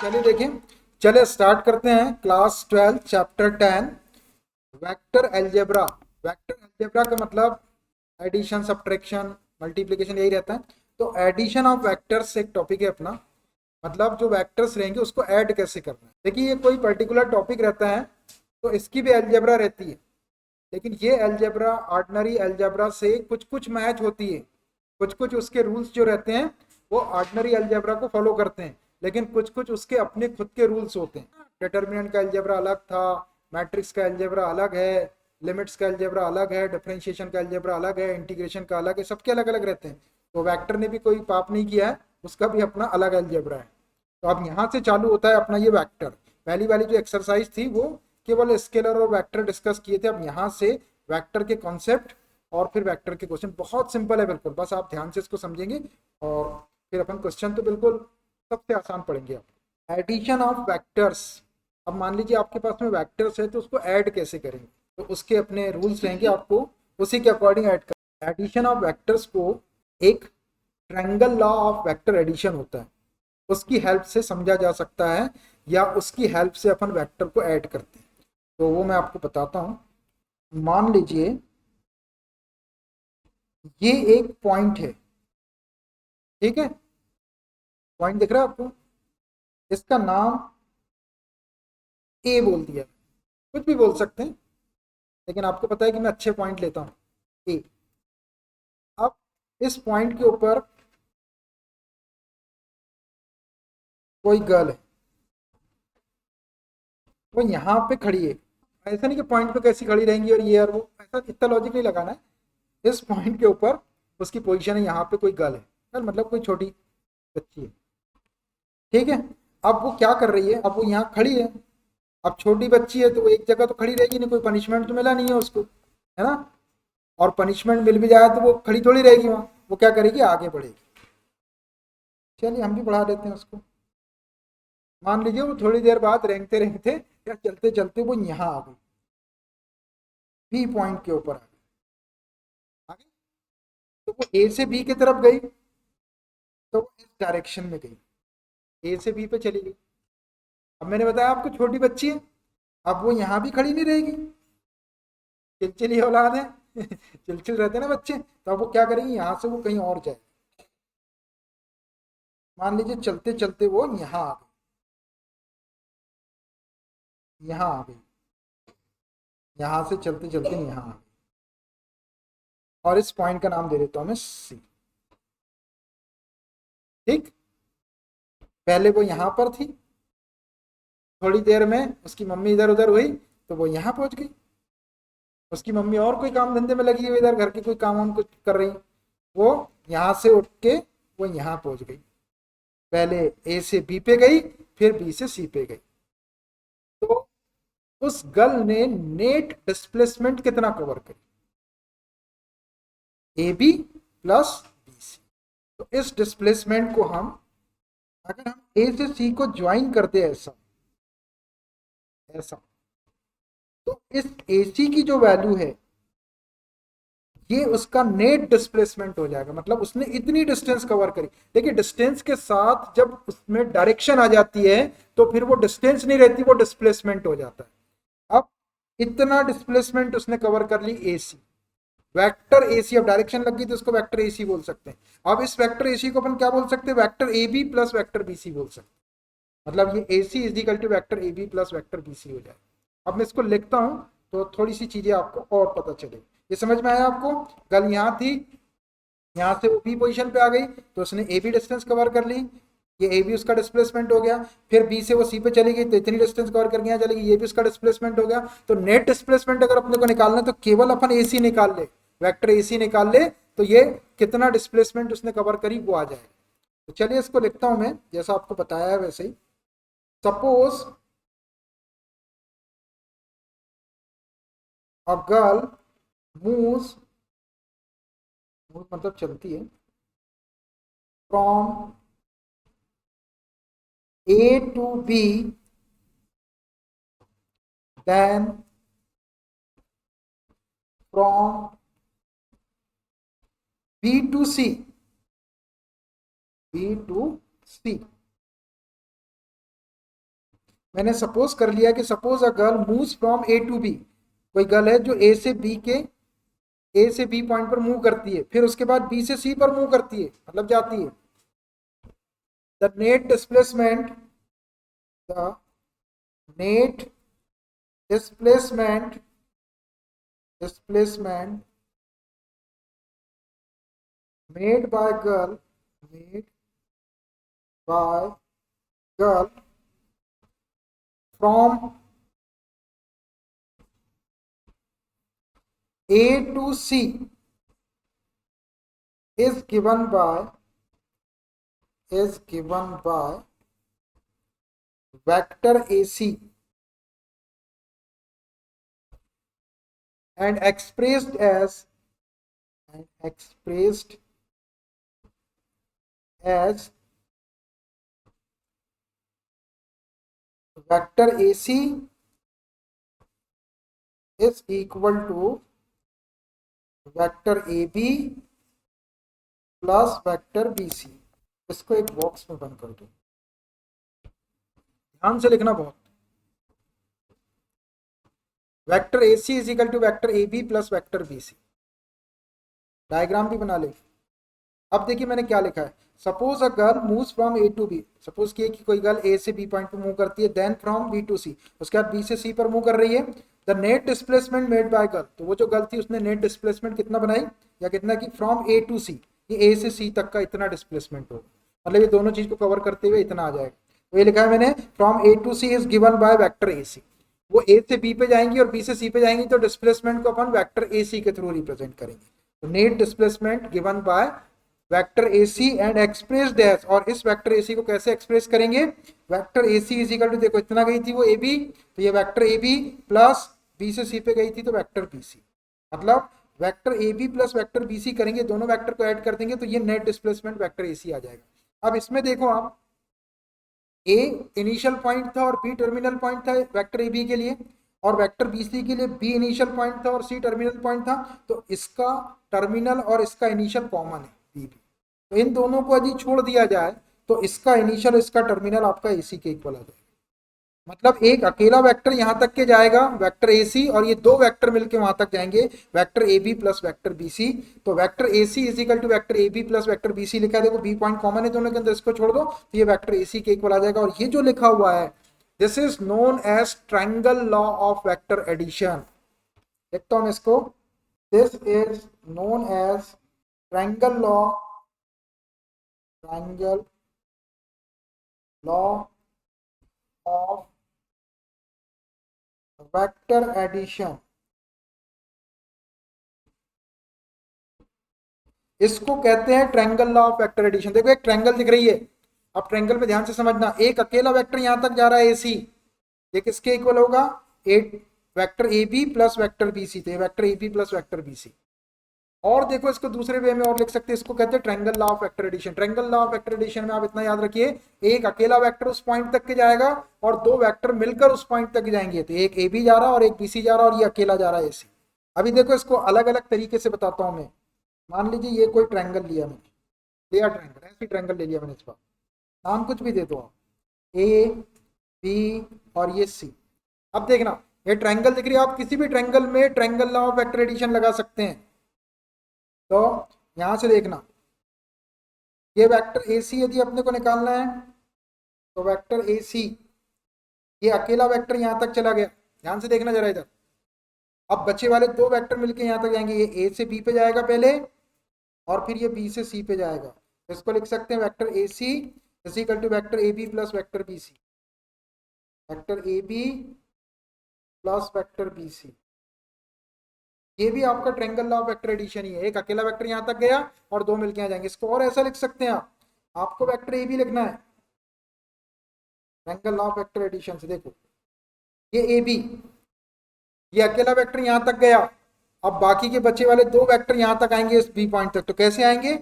चलिए देखें, चले स्टार्ट करते हैं class 12 chapter 10 vector algebra. Vector algebra का मतलब एडिशन, सब्ट्रैक्शन, मल्टीप्लिकेशन यही रहता है। तो एडिशन ऑफ वेक्टर्स एक टॉपिक है अपना, मतलब जो वेक्टर्स रहेंगे उसको ऐड कैसे करना है। देखिए ये कोई पर्टिकुलर टॉपिक रहता है तो इसकी भी अलजेब्रा रहती है, लेकिन ये अलजेब्रा ऑर्डिनरी अलजेब्रा से कुछ कुछ मैच होती है। कुछ कुछ उसके रूल्स जो रहते हैं वो ऑर्डिनरी अलजेब्रा को फॉलो करते हैं, लेकिन कुछ कुछ उसके अपने खुद के रूल्स होते हैं। डिटर्मिनेंट का अलजेब्रा अलग था, मैट्रिक्स का अलजेब्रा अलग है, लिमिट्स का अलजेब्रा अलग है, डिफरेंशिएशन का अलजेब्रा अलग है, इंटीग्रेशन का अलग है, सबके अलग अलग रहते हैं। तो वेक्टर ने भी कोई पाप नहीं किया है, उसका भी अपना अलग अलजेब्रा है। तो अब यहाँ से चालू होता है अपना ये वेक्टर। पहली वाली जो एक्सरसाइज थी वो केवल स्केलर और वेक्टर डिस्कस किए थे। अब यहाँ से वेक्टर के कॉन्सेप्ट और फिर वेक्टर के क्वेश्चन बहुत सिंपल है बिल्कुल, बस आप ध्यान से इसको समझेंगे और फिर अपन क्वेश्चन तो बिल्कुल सबसे आसान पढ़ेंगे। आप एडिशन ऑफ वेक्टर्स, अब मान लीजिए आपके पास में वेक्टर्स है तो उसको ऐड कैसे करेंगे, तो उसके अपने रूल्स रहेंगे, आपको उसी के अकॉर्डिंग ऐड कर। एडिशन ऑफ वेक्टर्स को एक triangle law of vector addition होता है, उसकी हेल्प से समझा जा सकता है या उसकी हेल्प से अपन वेक्टर को ऐड करते हैं। तो वो मैं आपको बताता हूं। मान लीजिए ये एक पॉइंट है, ठीक है, पॉइंट दिख रहा है आपको, इसका नाम ए बोल दिया, कुछ भी बोल सकते हैं, लेकिन आपको पता है कि मैं अच्छे पॉइंट लेता हूं, ए। अब इस पॉइंट के ऊपर कोई गर्ल है, वो यहाँ पे खड़ी है। ऐसा नहीं कि पॉइंट पे कैसी खड़ी रहेंगी और ये और वो, ऐसा इतना लॉजिक नहीं लगाना है। इस पॉइंट के ऊपर उसकी पोजीशन है, यहाँ पे कोई गर्ल है, गर्ल मतलब कोई छोटी बच्ची है, ठीक है। अब वो क्या कर रही है, अब वो यहाँ खड़ी है। अब छोटी बच्ची है तो वो एक जगह तो खड़ी रहेगी नहीं, कोई पनिशमेंट तो मिला नहीं है उसको, है ना। और पनिशमेंट मिल भी जाए तो वो खड़ी थोड़ी रहेगी वहाँ, वो क्या करेगी, आगे बढ़ेगी। चलिए हम भी बढ़ा देते हैं उसको। मान लीजिए वो थोड़ी देर बाद रेंगते रेंगते या चलते चलते वो यहाँ आ गई, बी पॉइंट के ऊपर आ गई। तो वो ए से बी की तरफ गई, तो वो इस डायरेक्शन में गई, ए से बी पे चली गई। अब मैंने बताया आपको छोटी बच्ची है, अब वो यहाँ भी खड़ी नहीं रहेगी, चिलचिली औलाद है चिलचिल रहते हैं ना बच्चे, तो अब वो क्या करेंगे, यहाँ से वो कहीं और जाए। मान लीजिए चलते चलते वो यहाँ आ गई, यहाँ आ गई, यहाँ से चलते चलते यहाँ आ गई, और इस पॉइंट का नाम दे देता हूँ मैं सी, ठीक। पहले वो यहाँ पर थी, थोड़ी देर में उसकी मम्मी इधर उधर हुई तो वो यहाँ पहुंच गई। उसकी मम्मी और कोई काम धंधे में लगी हुई, इधर घर के कोई काम वाम कुछ कर रही, वो यहाँ से उठ के वो यहाँ पहुंच गई। पहले ए से बी पे गई, फिर बी से सी पे गई। तो उस गर्ल ने नेट डिस्प्लेसमेंट कितना कवर करी, A B plus B C. तो इस डिस्प्लेसमेंट को हम, अगर हम ए से सी को ज्वाइन करते हैं ऐसा ऐसा, तो इस ए सी की जो वैल्यू है ये उसका नेट डिस्प्लेसमेंट हो जाएगा, मतलब उसने इतनी डिस्टेंस कवर करी। देखिए डिस्टेंस के साथ जब उसमें डायरेक्शन आ जाती है तो फिर वो डिस्टेंस नहीं रहती, वो डिस्प्लेसमेंट हो जाता है। अब इतना डिस्प्लेसमेंट उसने कवर कर ली एसी, वेक्टर एसी। अब डायरेक्शन लग गई तो उसको वेक्टर एसी बोल सकते हैं। अब इस वेक्टर एसी को अपन क्या बोल सकते हैं, vector A B plus vector B C बोल सकते हैं। मतलब ये A C is equal to vector A B plus vector B C हो जाए। अब मैं इसको लिखता हूं तो थोड़ी सी चीजें आपको और पता चलेगी। ये समझ में आया आपको, गल यहाँ थी, यहाँ से वो बी पोजीशन पे आ गई तो उसने ए बी डिस्टेंस कवर कर ली, ये ए बी उसका डिस्प्लेसमेंट हो गया। फिर बी से वो सी पे चली गई तो इतनी डिस्टेंस कवर करके यहाँ चलेगी, ये भी उसका डिस्प्लेसमेंट हो गया। तो नेट डिस्प्लेसमेंट अगर अपने को निकालना है तो केवल अपन ए सी निकाल ले, वेक्टर ए सी निकाल ले, तो ये कितना डिस्प्लेसमेंट उसने कवर करी वो आ जाएगा। तो चलिए इसको लिखता हूं मैं, जैसा आपको बताया है वैसे ही। सपोज अ गर्ल मूव्स, मतलब चलती है, from A to B, then from B to C, B to C, मैंने सपोज कर लिया कि suppose a girl moves from A to B, कोई गर्ल है जो ए से बी पॉइंट पर मूव करती है, फिर उसके बाद बी से सी पर मूव करती है, मतलब जाती है। The net displacement the net displacement displacement made by girl made by girl from A to C is given by vector AC and expressed as vector AC is equal to vector AB plus vector BC। इसको एक box में बंद कर दो, ध्यान से लिखना बहुत। Vector AC is equal to vector AB plus vector BC। Diagram भी बना ले। अब देखिए मैंने क्या लिखा है, suppose a girl moves from A to B, suppose किए कि कोई गर्ल ए से बी पॉइंट पर मूव करती है, देन फ्रॉम बी टू सी, उसके बाद बी से सी पर मूव कर रही है। The net displacement made by girl, तो वो जो गर्ल थी उसने नेट डिस्प्लेसमेंट कितना बनाई या कितना की, फ्रॉम ए टू सी, ये ए से सी तक का इतना डिस्प्लेसमेंट हो, मतलब ये दोनों चीज को कवर करते हुए इतना आ जाएगा। तो ये लिखा है मैंने, from A to C is given by vector A C. वो ए से बी पे जाएंगी और बी से सी पे जाएंगी, तो डिस्प्लेसमेंट को अपन वेक्टर ए सी के थ्रू रिप्रेजेंट करेंगे। तो net displacement given by vector AC and express dash, और इस वेक्टर AC को कैसे एक्सप्रेस करेंगे, vector AC is equal to, देखो इतना गई थी वो AB, तो ये वेक्टर AB प्लस B से C पे गई थी तो वेक्टर BC, मतलब vector AB plus vector BC करेंगे, दोनों वेक्टर को ऐड कर देंगे तो ये नेट डिस्प्लेसमेंट वेक्टर AC आ जाएगा। अब इसमें देखो आप, A इनिशियल पॉइंट था और B टर्मिनल पॉइंट था वेक्टर AB के लिए, और वेक्टर BC के लिए B इनिशियल पॉइंट था और C टर्मिनल पॉइंट था, तो इसका टर्मिनल और इसका इनिशियल कॉमन है B भी। तो इन दोनों को यदि छोड़ दिया जाए तो इसका इनिशियल इसका टर्मिनल आपका AC के इक्वल आ जाएगा, मतलब एक अकेला वेक्टर यहां तक के जाएगा वेक्टर AC, और ये दो वेक्टर मिलके वहां तक जाएंगे vector AB plus vector BC। तो vector AC is equal to vector AB plus vector BC लिखा है, देखो B पॉइंट कॉमन है दोनों के अंदर, इसको छोड़ दो तो ये वेक्टर AC के इक्वल आ जाएगा। और ये जो लिखा हुआ है, this is known as triangle law of vector addition. देखता हूं इसको, this is known as triangle law of vector addition. इसको कहते हैं triangle law of vector addition. देखो एक ट्रायंगल दिख रही है, अब ट्रायंगल में ध्यान से समझना, एक अकेला वेक्टर यहां तक जा रहा है AC, ये किसके इक्वल होगा, vector AB plus vector BC, तो vector AB plus vector BC। और देखो इसको दूसरे वे में और लिख सकते हैं, इसको कहते हैं triangle law of vector addition. Triangle law of vector addition में आप इतना याद रखिए, एक अकेला वेक्टर उस पॉइंट तक के जाएगा और दो वेक्टर मिलकर उस पॉइंट तक जाएंगे, तो एक AB जा रहा है और एक BC जा रहा है और ये अकेला जा रहा है AC। अभी देखो इसको अलग अलग तरीके से बताता हूं मैं। मान लीजिए ये कोई ट्रायंगल लिया मैंने, लिया ट्रायंगल, ऐसी ट्रायंगल ले लिया मैंने, इस पर नाम कुछ भी दे दो आप, AB और ये C। अब देखना ये ट्रायंगल दिख रही है, आप किसी भी ट्रायंगल में triangle law of vector addition लगा सकते हैं। तो यहां से देखना, ये वेक्टर AC यदि अपने को निकालना है तो वेक्टर AC, ये अकेला वेक्टर यहां तक चला गया, ध्यान से देखना जरा इधर। अब बचे वाले दो वेक्टर मिलके यहां तक जाएंगे, ये A से B पे जाएगा पहले और फिर ये B से C पे जाएगा, तो इसको लिख सकते हैं vector AC is equal to vector AB plus vector BC, vector AB plus vector BC। ये भी आपका triangle law of vector addition ही है, एक अकेला वेक्टर यहां तक गया और दो मिलके यहाँ जाएंगे। इसको और ऐसा लिख सकते हैं आप, आपको वेक्टर AB लिखना है triangle law of vector addition से। देखो ये AB, ये अकेला वेक्टर यहां तक गया, अब बाकी के बचे वाले दो वेक्टर यहां तक आएंगे इस B पॉइंट तक, तो कैसे आएंगे,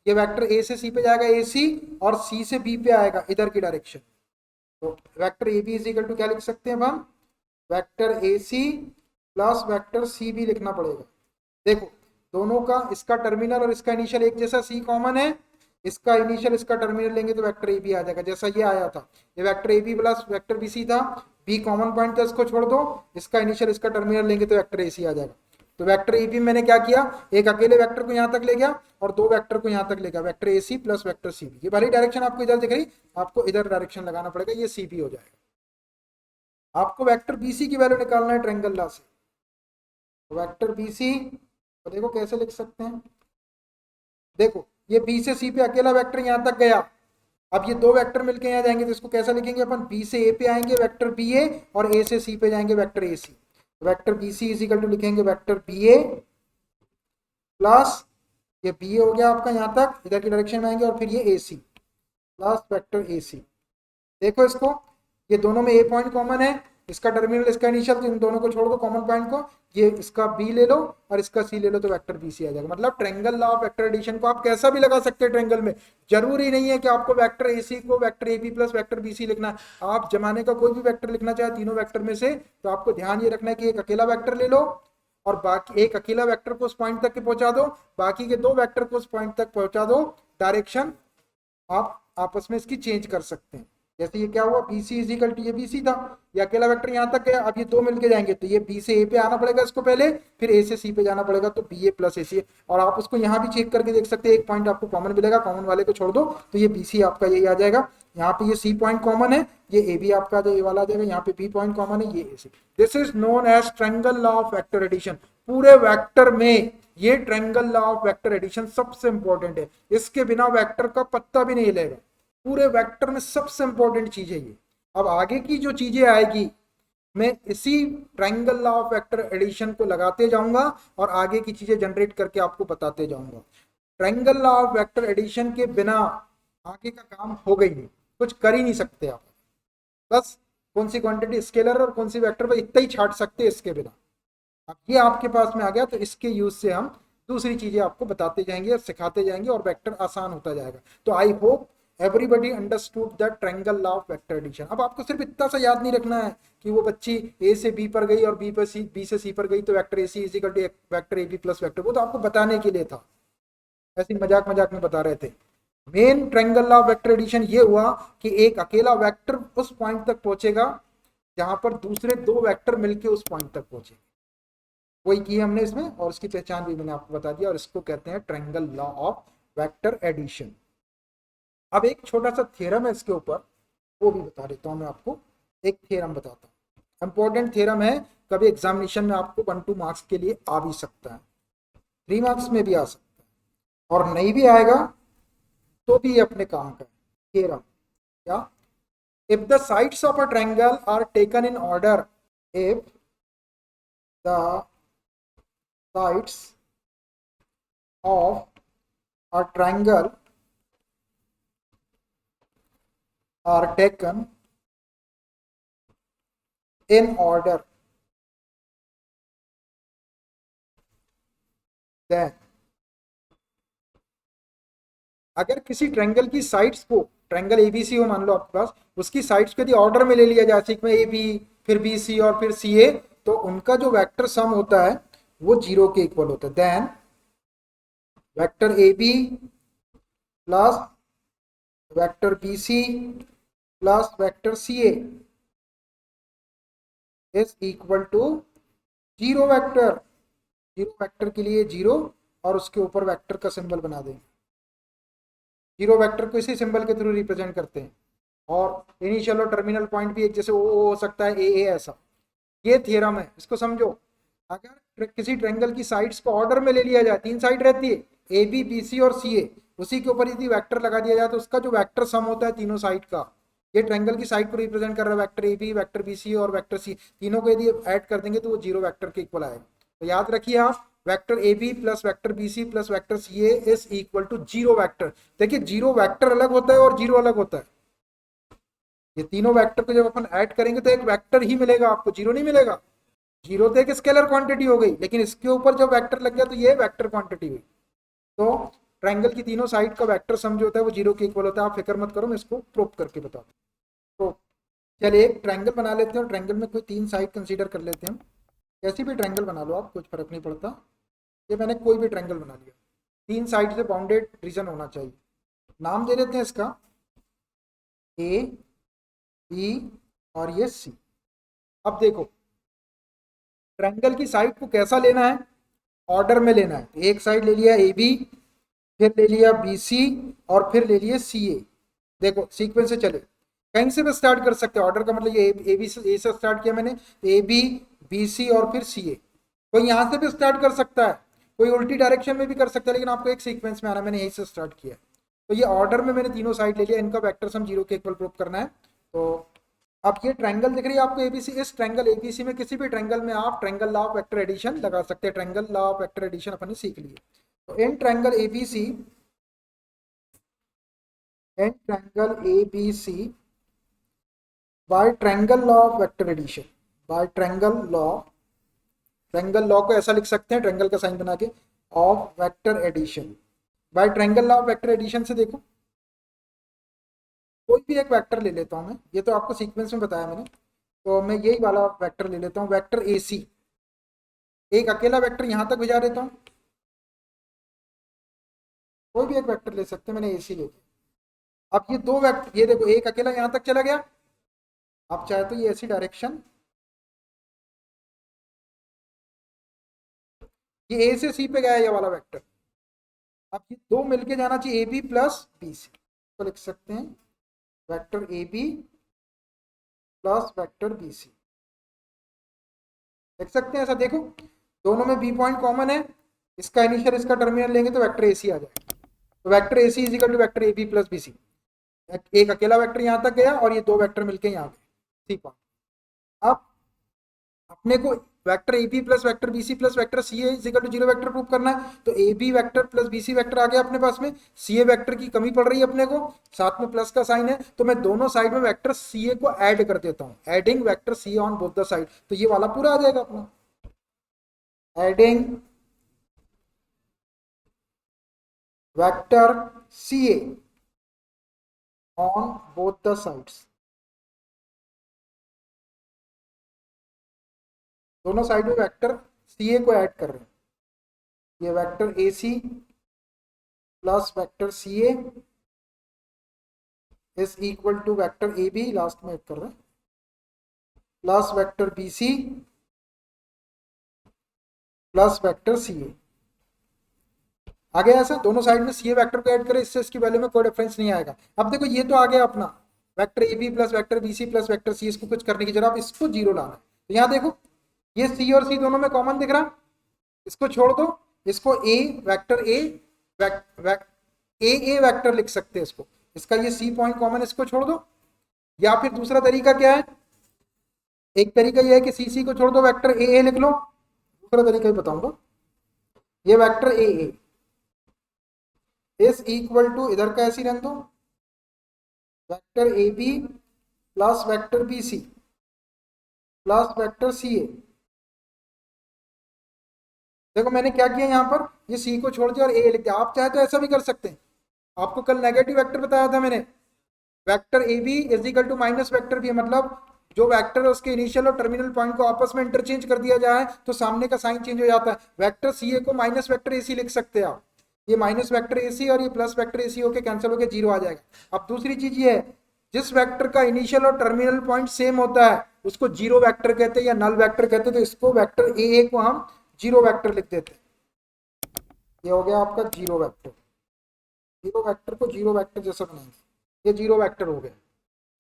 ये वेक्टर A से C पे जाएगा AC और C से B पे आएगा इधर की डायरेक्शन। तो vector AB is equal to क्या लिख सकते हैं हम, vector AC plus vector CB लिखना पड़ेगा। देखो दोनों का, इसका टर्मिनल और इसका इनिशियल एक जैसा, C कॉमन है, इसका इनिशियल इसका टर्मिनल लेंगे तो वेक्टर ए बी आ जाएगा, जैसा ये आया था। ये vector A B plus vector B C था, बी कॉमन पॉइंट था, इसको छोड़ दो, इसका इनिशियल इसका टर्मिनल लेंगे तो वेक्टर ए सी आ जाएगा। तो वेक्टर ए बी मैंने क्या किया, एक अकेले वेक्टर को यहाँ तक ले गया और दो वेक्टर को यहाँ तक ले गया, vector A C plus vector C B. ये वाली डायरेक्शन आपको इधर दिख रही, आपको इधर डायरेक्शन लगाना पड़ेगा, ये सी बी हो जाएगा। आपको वेक्टर बी सी की वैल्यू निकालना है ट्रायंगल लॉ से। वेक्टर बी सी तो देखो कैसे लिख सकते हैं, देखो ये बी से सी पे अकेला वेक्टर यहाँ तक गया, अब ये दो वेक्टर मिलके यहाँ जाएंगे तो इसको कैसा लिखेंगे अपन, बी से ए पे आएंगे वेक्टर बी ए और ए से सी पे जाएंगे vector A C. Vector B C is equal to लिखेंगे वेक्टर बी ए प्लस ये बी ए हो गया आपका यहाँ तक, इधर की डायरेक्शन में आएंगे और फिर ये A C plus vector A C. देखो इसको, ये दोनों में ए पॉइंट कॉमन है, इसका टर्मिनल इसका इनिशियल, तो इन दोनों को छोड़ दो कॉमन पॉइंट को, ये इसका बी ले लो और इसका सी ले लो तो वेक्टर बी सी आ जाएगा। मतलब triangle law of vector addition को आप कैसा भी लगा सकते हैं ट्रायंगल में, जरूरी नहीं है कि आपको वेक्टर ए सी को vector A B plus vector B C लिखना है। आप जमाने का कोई भी वेक्टर लिखना चाहे तीनों वेक्टर में से, तो आपको ध्यान ये रखना है कि एक अकेला वेक्टर ले लो और बाकी एक अकेला वेक्टर को उस पॉइंट तक के पहुंचा दो, बाकी के दो वेक्टर को उस पॉइंट तक पहुंचा दो। डायरेक्शन आप आपस में इसकी चेंज कर सकते हैं। जैसे ये क्या हुआ, बी सी इजिकल टू, ये बी सी था, ये अकेला वेक्टर यहाँ तक गया, अब ये दो मिलके जाएंगे तो ये बी से ए पे आना पड़ेगा इसको पहले, फिर ए से सी पे जाना पड़ेगा, तो बी ए प्लस ए सी। और आप उसको यहाँ भी चेक करके देख सकते हैं, एक पॉइंट आपको कॉमन मिलेगा, कॉमन वाले को छोड़ दो तो ये बी सी आपका यही आ जाएगा। यहाँ पे ये सी पॉइंट कॉमन है, ये ए बी आपका ये वाला आ जाएगा, यहाँ पे बी पॉइंट कॉमन है, ये A C. This is known as triangle law of vector addition. पूरे वेक्टर में ये triangle law of vector addition सबसे इंपॉर्टेंट है, इसके बिना वेक्टर का पत्ता भी नहीं हिलेगा। पूरे वेक्टर में सबसे इंपॉर्टेंट चीज है ये। अब आगे की जो चीजें आएगी मैं इसी triangle law of vector addition को लगाते जाऊंगा और आगे की चीजें जनरेट करके आपको बताते जाऊंगा। Triangle law of vector addition के बिना आगे का काम होगा ही नहीं, कुछ कर ही नहीं सकते आप। बस कौन सी क्वांटिटी स्केलर और कौन सी वेक्टर पर इतना ही छाट सकते हैं इसके बिना। अब ये आपके पास में आ गया तो इसके यूज से हम दूसरी चीजें आपको बताते जाएंगे और सिखाते जाएंगे और वेक्टर आसान होता जाएगा। तो I hope everybody understood that triangle law of vector addition. अब आपको सिर्फ इतना सा याद नहीं रखना है कि वो बच्ची ए से बी पर गई और बी पर सी, बी से सी पर गई तो vector A C is equal to vector A B plus vector, वो तो आपको बताने के लिए था, ऐसे मजाक मजाक में बता रहे थे। मेन triangle law of vector addition ये हुआ कि एक अकेला वेक्टर उस पॉइंट तक पहुंचेगा जहां पर दूसरे दो वेक्टर मिलके उस पॉइंट तक पहुंचेंगे, वही की हमने इसमें, और उसकी पहचान भी मैंने आपको बता दिया, और इसको कहते हैं triangle law of vector addition. अब एक छोटा सा थ्योरम है इसके ऊपर, वो भी बता देता हूँ मैं आपको। एक थ्योरम बताता हूँ, इंपॉर्टेंट थ्योरम है, कभी एग्जामिनेशन में आपको 1-2 मार्क्स के लिए आ भी सकता है, 3 मार्क्स में भी आ सकता है, और नहीं भी आएगा तो भी अपने काम का थ्योरम क्या, if the sides of a triangle are taken in order, if the sides of a triangle are taken in order, then अगर किसी ट्रायंगल की साइड्स को, ट्रायंगल एबीसी हो मान लो आपके पास, उसकी साइड्स को यदि ऑर्डर में ले लिया जाए सीक्वेंस में ए बी फिर बी सी और फिर सी ए, तो उनका जो वेक्टर सम होता है वो 0 के इक्वल होता है। Then vector A B plus vector B C plus vector C A is equal to 0 vector. 0 vector के लिए 0 और उसके ऊपर वेक्टर का सिंबल बना देंगे। 0 वेक्टर को इसी सिंबल के थ्रू रिप्रेजेंट करते हैं, और इनिशियल और टर्मिनल पॉइंट भी एक जैसे ओ हो सकता है, ए ऐसा। ये थ्योरम है, इसको समझो। अगर किसी ट्रायंगल की साइड्स को ऑर्डर में ले लिया जाए, 3 साइड रहती है ए बी बी सी और सी ए, उसी के ऊपर यदि वेक्टर लगा दिया जाए तो उसका जो वेक्टर सम होता है तीनों साइड का, ये ट्रायंगल की साइड को रिप्रेजेंट कर रहा है, vector A B vector B C और वेक्टर सी, तीनों को यदि ऐड कर देंगे तो वो 0 वेक्टर के इक्वल आएगा। तो याद रखिए आप, vector A B plus vector B C plus vector C A is equal to 0 vector. देखिए 0 वेक्टर अलग होता है और 0 अलग होता है। ये तीनों वेक्टर को जब अपन ऐड करेंगे तो एक वेक्टर ही मिलेगा आपको, 0 नहीं मिलेगा। 0 तो एक स्केलर क्वांटिटी हो गई, लेकिन इसके ऊपर जब वेक्टर लग गया तो ये वेक्टर क्वांटिटी हुई। तो ट्रायंगल की तीनों साइड का वेक्टर सम जो होता है वो 0 के इक्वल होता है। आप फिक्र मत करो, मैं इसको प्रूव करके बताता हूँ। तो चलिए एक ट्रायंगल बना लेते हैं, और ट्रायंगल में कोई 3 साइड कंसीडर कर लेते हैं। कैसी भी ट्रायंगल बना लो आप, कुछ फर्क नहीं पड़ता। ये मैंने कोई भी ट्रायंगल बना लिया, 3 साइड से बाउंडेड रीजन होना चाहिए। नाम दे देते हैं इसका ए बी और ये सी। अब देखो ट्रायंगल की साइड को कैसा लेना है, ऑर्डर में लेना है। एक साइड ले लिया ए बी, फिर ले लिया बी सी और फिर ले लिए सी ए। देखो सीक्वेंस से चले, कहीं से भी स्टार्ट कर सकते हैं। ऑर्डर का मतलब ये ए बी से, ए से स्टार्ट किया मैंने, ए बी बी सी और फिर सी ए। कोई यहाँ से भी स्टार्ट कर सकता है, कोई उल्टी डायरेक्शन में भी कर सकता है, लेकिन आपको एक सीक्वेंस में आना, मैंने यहीं से स्टार्ट किया। तो ये ऑर्डर में मैंने तीनों साइड ले लिया, इनका वेक्टर सम 0 के इक्वल प्रूव करना है। तो अब ये ट्रायंगल दिख रही है आपको एबीसी, इस ट्रायंगल एबीसी में किसी भी ट्रायंगल में आप triangle law of vector addition लगा सकते हैं। Triangle law of vector addition अपन ने सीख लिए। तो in triangle ABC, in triangle ABC by triangle law of vector addition, by triangle law को ऐसा लिख सकते हैं, ट्रायंगल का साइन बना के, of vector addition. By triangle law of vector addition से देखो कोई भी एक वेक्टर ले लेता हूं मैं, ये तो आपको सीक्वेंस में बताया मैंने, तो मैं यही वाला वेक्टर ले लेता हूं, वेक्टर ए सी। एक अकेला वेक्टर यहां तक भिजा देता हूं, कोई भी एक वेक्टर ले सकते हैं, मैंने ए सी ले लिया। अब ये दो वेक्टर, ये देखो एक अकेला यहां तक चला गया, आप चाहे तो ये ऐसी डायरेक्शन, ये ए से सी पे गया ये वाला वेक्टर। अब ये दो मिलके जाना चाहिए, A B plus B C, तो लिख सकते हैं vector A B plus vector B C, लिख सकते हैं ऐसा। देखो दोनों में बी पॉइंट कॉमन है, इसका इनिशियल इसका टर्मिनल लेंगे तो वेक्टर ए सी आ जाएगा। तो vector A C is equal to vector A B plus B C. एक अकेला वेक्टर यहां तक गया और ये दो वेक्टर मिलके यहाँ गए, सी पॉइंट। अब अपने को vector A B plus vector B C plus vector C A is equal to 0 vector prove करना है। तो A B vector plus B C vector आ गया अपने पास में, सी ए वेक्टर की कमी पड़ रही है अपने को, साथ में प्लस का साइन है, तो मैं दोनों साइड में वेक्टर सी ए को ऐड कर देता हूँ, adding vector C A on both the side. तो ये वाला पूरा आ जाएगा अपना, adding vector C A on both the sides. दोनों साइड में वेक्टर सी ए को ऐड कर रहे हैं, ये vector A C plus vector C A is equal to vector A B, last में ऐड कर रहे हैं, plus vector B C plus vector C A. आगे ऐसा दोनों साइड में सी ए वेक्टर को ऐड करें, इससे इसकी वैल्यू में कोई डिफरेंस नहीं आएगा। अब देखो ये तो आ गया अपना vector A B plus vector B C plus vector C, इसको कुछ करने की जरूरत, आप इसको 0 लाना है। तो यहाँ देखो ये सी और सी दोनों में कॉमन दिख रहा, इसको छोड़ दो, इसको ए वेक्टर ए ए वेक्टर लिख सकते हैं इसको, इसका ये सी पॉइंट कॉमन, इसको छोड़ दो। या फिर दूसरा तरीका क्या है, एक तरीका ये है कि सी सी को छोड़ दो, वेक्टर ए लिख लो। दूसरा तरीका ही बताऊंगा, ये vector A is equal to, इधर का ऐसी रख दो, vector A B plus vector B C plus vector C A. देखो मैंने क्या किया यहाँ पर, ये सी को छोड़ दिया और ए लिख दिया। आप चाहे तो ऐसा भी कर सकते हैं, आपको कल नेगेटिव वेक्टर बताया था मैंने, vector A B is equal to minus vector B, मतलब जो वेक्टर है उसके इनिशियल और टर्मिनल पॉइंट को आपस में इंटरचेंज कर दिया जाए तो सामने का साइन चेंज हो जाता है। वेक्टर सी ए को माइनस वेक्टर ए सी लिख सकते हैं आप, ये माइनस वेक्टर ए सी और ये प्लस वेक्टर ए सी होकर कैंसिल होकर 0 आ जाएगा। अब दूसरी चीज ये है, जिस वेक्टर का इनिशियल और टर्मिनल पॉइंट सेम होता है उसको 0 वेक्टर कहते हैं या नल वेक्टर कहते हैं। तो इसको वेक्टर ए को हम 0 वेक्टर लिख देते हैं, ये हो गया आपका 0 वेक्टर। 0 वेक्टर को 0 वेक्टर जैसा बनाएंगे, ये 0 वेक्टर हो गया,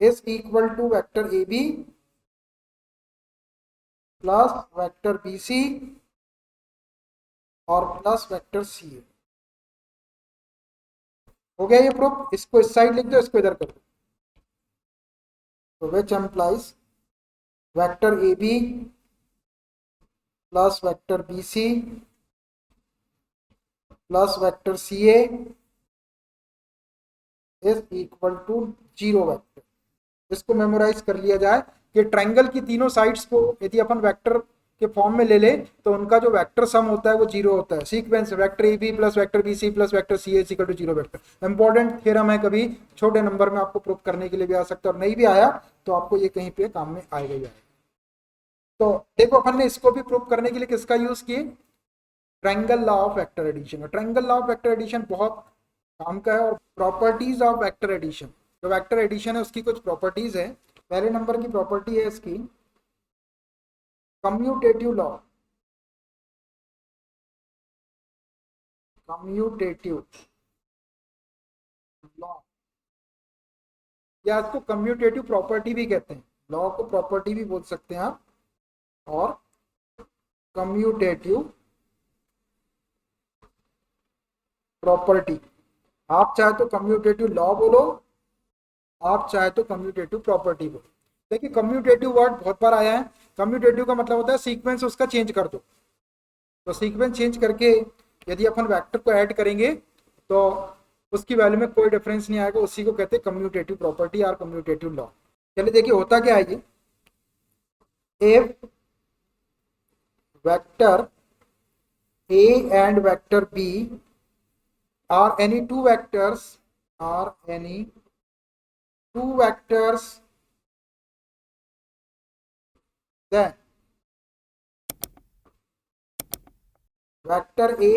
is equal to vector A B plus vector B C और प्लस वेक्टर सी ए। हो गया ये प्रूफ, इसको इस साइड लिख दो, इसको इधर कर दो। तो which implies vector A B plus vector B C plus vector C A is equal to 0 vector. इसको मेमोराइज कर लिया जाए कि ट्रायंगल की तीनों साइड्स को यदि अपन वेक्टर के फॉर्म में ले ले तो उनका जो वेक्टर सम होता है वो 0 होता है। Sequence vector A B plus vector B C plus vector C is equal to 0 vector. Important theorem है, कभी छोटे नंबर में आपको प्रूफ करने के लिए भी आ सकता है, और नहीं भी आया तो आपको ये कहीं पे काम में आएगा ही आएगा। तो देखो अपन ने इसको भी प्रूफ करने के लिए किसका यूज किए, triangle law of vector addition. Triangle law of vector addition बहुत काम का है। और प्रॉपर्टीज ऑफ वेक्टर एडिशन, जो वेक्टर एडिशन है उसकी कुछ प्रॉपर्टीज है। पहले नंबर की प्रॉपर्टी है इसकी कम्यूटेटिव लॉ। कम्यूटेटिव लॉ या इसको कम्यूटेटिव प्रॉपर्टी भी कहते हैं, लॉ को प्रॉपर्टी भी बोल सकते हैं आप, और कम्यूटेटिव प्रॉपर्टी। आप चाहे तो कम्यूटेटिव लॉ बोलो, आप चाहे तो कम्यूटेटिव प्रॉपर्टी बोलो। देखिए कम्यूटेटिव वर्ड बहुत बार आया है। कम्यूटेटिव का मतलब होता है सीक्वेंस उसका चेंज कर दो। तो सीक्वेंस चेंज करके यदि अपन वेक्टर को ऐड करेंगे तो उसकी वैल्यू में कोई डिफरेंस नहीं आएगा, उसी को कहते हैं कम्यूटेटिव प्रॉपर्टी और कम्यूटेटिव लॉ। चलिए देखिए होता क्या है ये, if vector A and vector B are any two vectors, are any two vectors, then vector A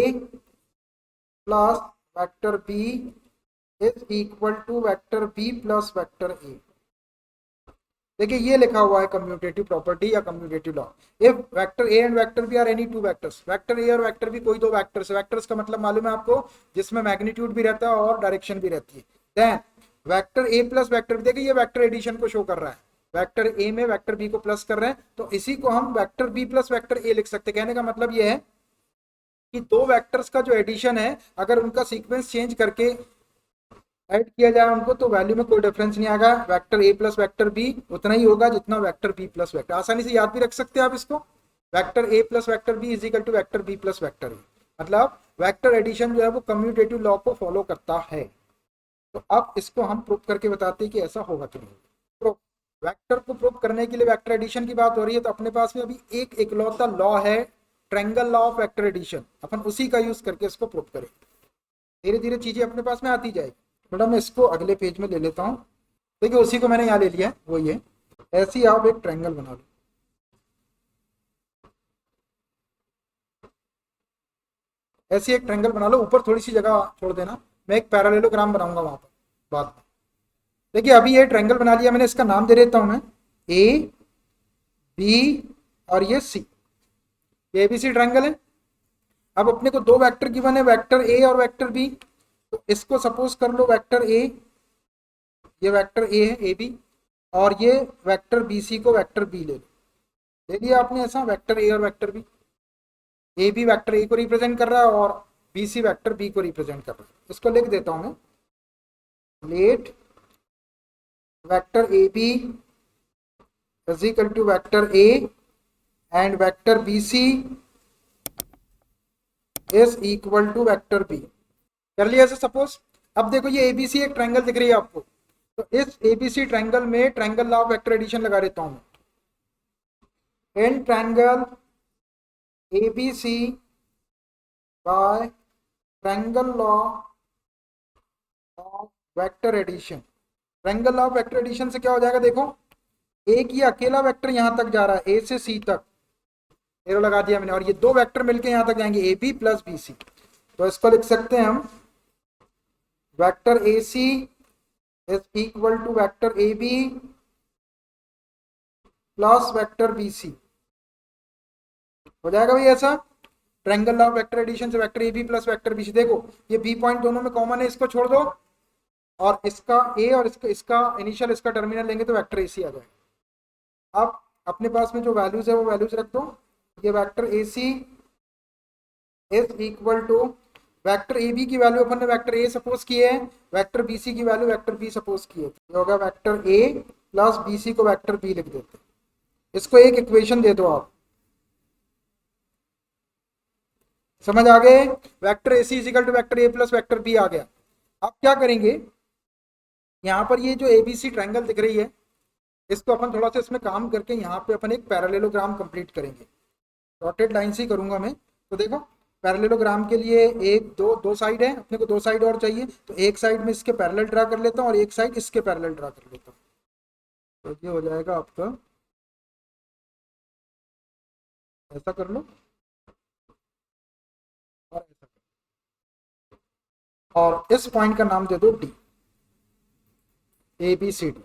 plus vector B is equal to vector B plus vector A। देखिए ये लिखा हुआ है कम्यूटेटिव प्रॉपर्टी या commutative law. If vector A and vector B are any two vectors, vector A और vector B कोई दो vectors, vectors का मतलब मालूम है आपको, जिसमें मैग्नीट्यूड भी रहता है और डायरेक्शन भी रहती है। Then vector A plus vector B, देखिए ये वेक्टर एडिशन को शो कर रहा है, वेक्टर ए में वेक्टर बी को प्लस कर रहे हैं, तो इसी को हम vector B plus vector A लिख सकते हैं। कहने का मतलब ये है कि दो वेक्टर्स का जो एडिशन है, अगर उनका सीक्वेंस चेंज करके ऐड किया जाए उनको, तो वैल्यू में कोई डिफरेंस नहीं आएगा। Vector A plus vector B उतना ही होगा जितना वेक्टर बी प्लस वेक्टर। आसानी से याद भी रख सकते हैं आप इसको, vector A plus vector B is equal to vector B plus vector A. मतलब वेक्टर एडिशन जो है वो कम्यूटेटिव लॉ को फॉलो करता है। तो अब इसको हम प्रूव करके बताते हैं कि ऐसा होगा कि नहीं। प्रूफ, वेक्टर को प्रूव करने के लिए वेक्टर एडिशन की बात हो रही है, तो अपने पास में अभी एक इकलौता लॉ है, triangle law of vector addition. अपन उसी का यूज करके इसको प्रूव करें, धीरे धीरे चीजें अपने पास में आती जाएगी। थोड़ा मैं इसको अगले पेज में ले लेता हूँ। देखिए उसी को मैंने यहाँ ले लिया है, वो ये ऐसी आप एक ट्रायंगल बना लो, ऐसी एक ट्रायंगल बना लो, ऊपर थोड़ी सी जगह छोड़ देना, मैं एक पैरेललोग्राम बनाऊंगा वहां पर बाद में। देखिए अभी ये ट्रायंगल बना लिया मैंने, इसका नाम दे देता हूं मैं ए बी और ये सी, ये एबीसी ट्रायंगल है। अब अपने को दो वेक्टर गिवन है, वेक्टर ए और वेक्टर बी, तो इसको सपोज कर लो वेक्टर ए, ये वेक्टर ए है ए बी, और ये वेक्टर बी सी को वेक्टर बी ले लो। ले लिया आपने ऐसा वेक्टर ए और vector B, A B vector A को रिप्रेजेंट कर रहा है और बी सी वेक्टर बी को रिप्रेजेंट कर रहा है। इसको लिख देता हूं मैं, let vector A B is equal to vector A and vector B C is equal to vector B. कर लिया ऐसे सपोज। अब देखो ये एबीसी एक ट्रायंगल दिख रही है आपको, तो इस एबीसी ट्रायंगल में triangle law of vector addition लगा देता हूं मैं। In triangle ABC by triangle law of vector addition. Triangle law of vector addition से क्या हो जाएगा, देखो एक ही अकेला वेक्टर यहां तक जा रहा है ए से सी तक, एरो लगा दिया मैंने, और ये दो वेक्टर मिलके यहां तक जाएंगे A B plus B C. तो इसको लिख सकते हैं हम vector A C is equal to vector A B plus vector B C. हो जाएगा भाई ऐसा, triangle law of vector addition से vector A B plus vector B C. देखो ये बी पॉइंट दोनों में कॉमन है, इसको छोड़ दो, और इसका ए और इसका इनिशियल इसका टर्मिनल लेंगे तो वेक्टर ए सी आ जाएगा। अब अपने पास में जो वैल्यूज है वो वैल्यूज रख दो। ये vector A C is equal to vector A B की वैल्यू अपन ने वेक्टर ए सपोज की है, वेक्टर बी सी की वैल्यू वेक्टर बी सपोज की है, तो होगा vector A plus B C को वेक्टर बी लिख देते हैं। इसको एक इक्वेशन दे दो आप, समझ आ गए, vector A C is equal to vector A plus vector B आ गया। अब क्या करेंगे, यहाँ पर ये जो एबीसी ट्रायंगल दिख रही है, इसको अपन थोड़ा सा इसमें काम करके यहाँ पे अपन एक पैरेललोग्राम कंप्लीट करेंगे। डॉटेड लाइन से ही करूंगा मैं। तो देखो पैरेललोग्राम के लिए एक दो साइड है, अपने को दो साइड और चाहिए, तो एक साइड में इसके पैरेलल ड्रा कर लेता हूँ और एक साइड इसके पैरेलल ड्रा कर लेता हूँ। तो ये हो जाएगा आपका, ऐसा कर लो और ऐसा कर लो। और इस पॉइंट का नाम दे दो D, A B C D.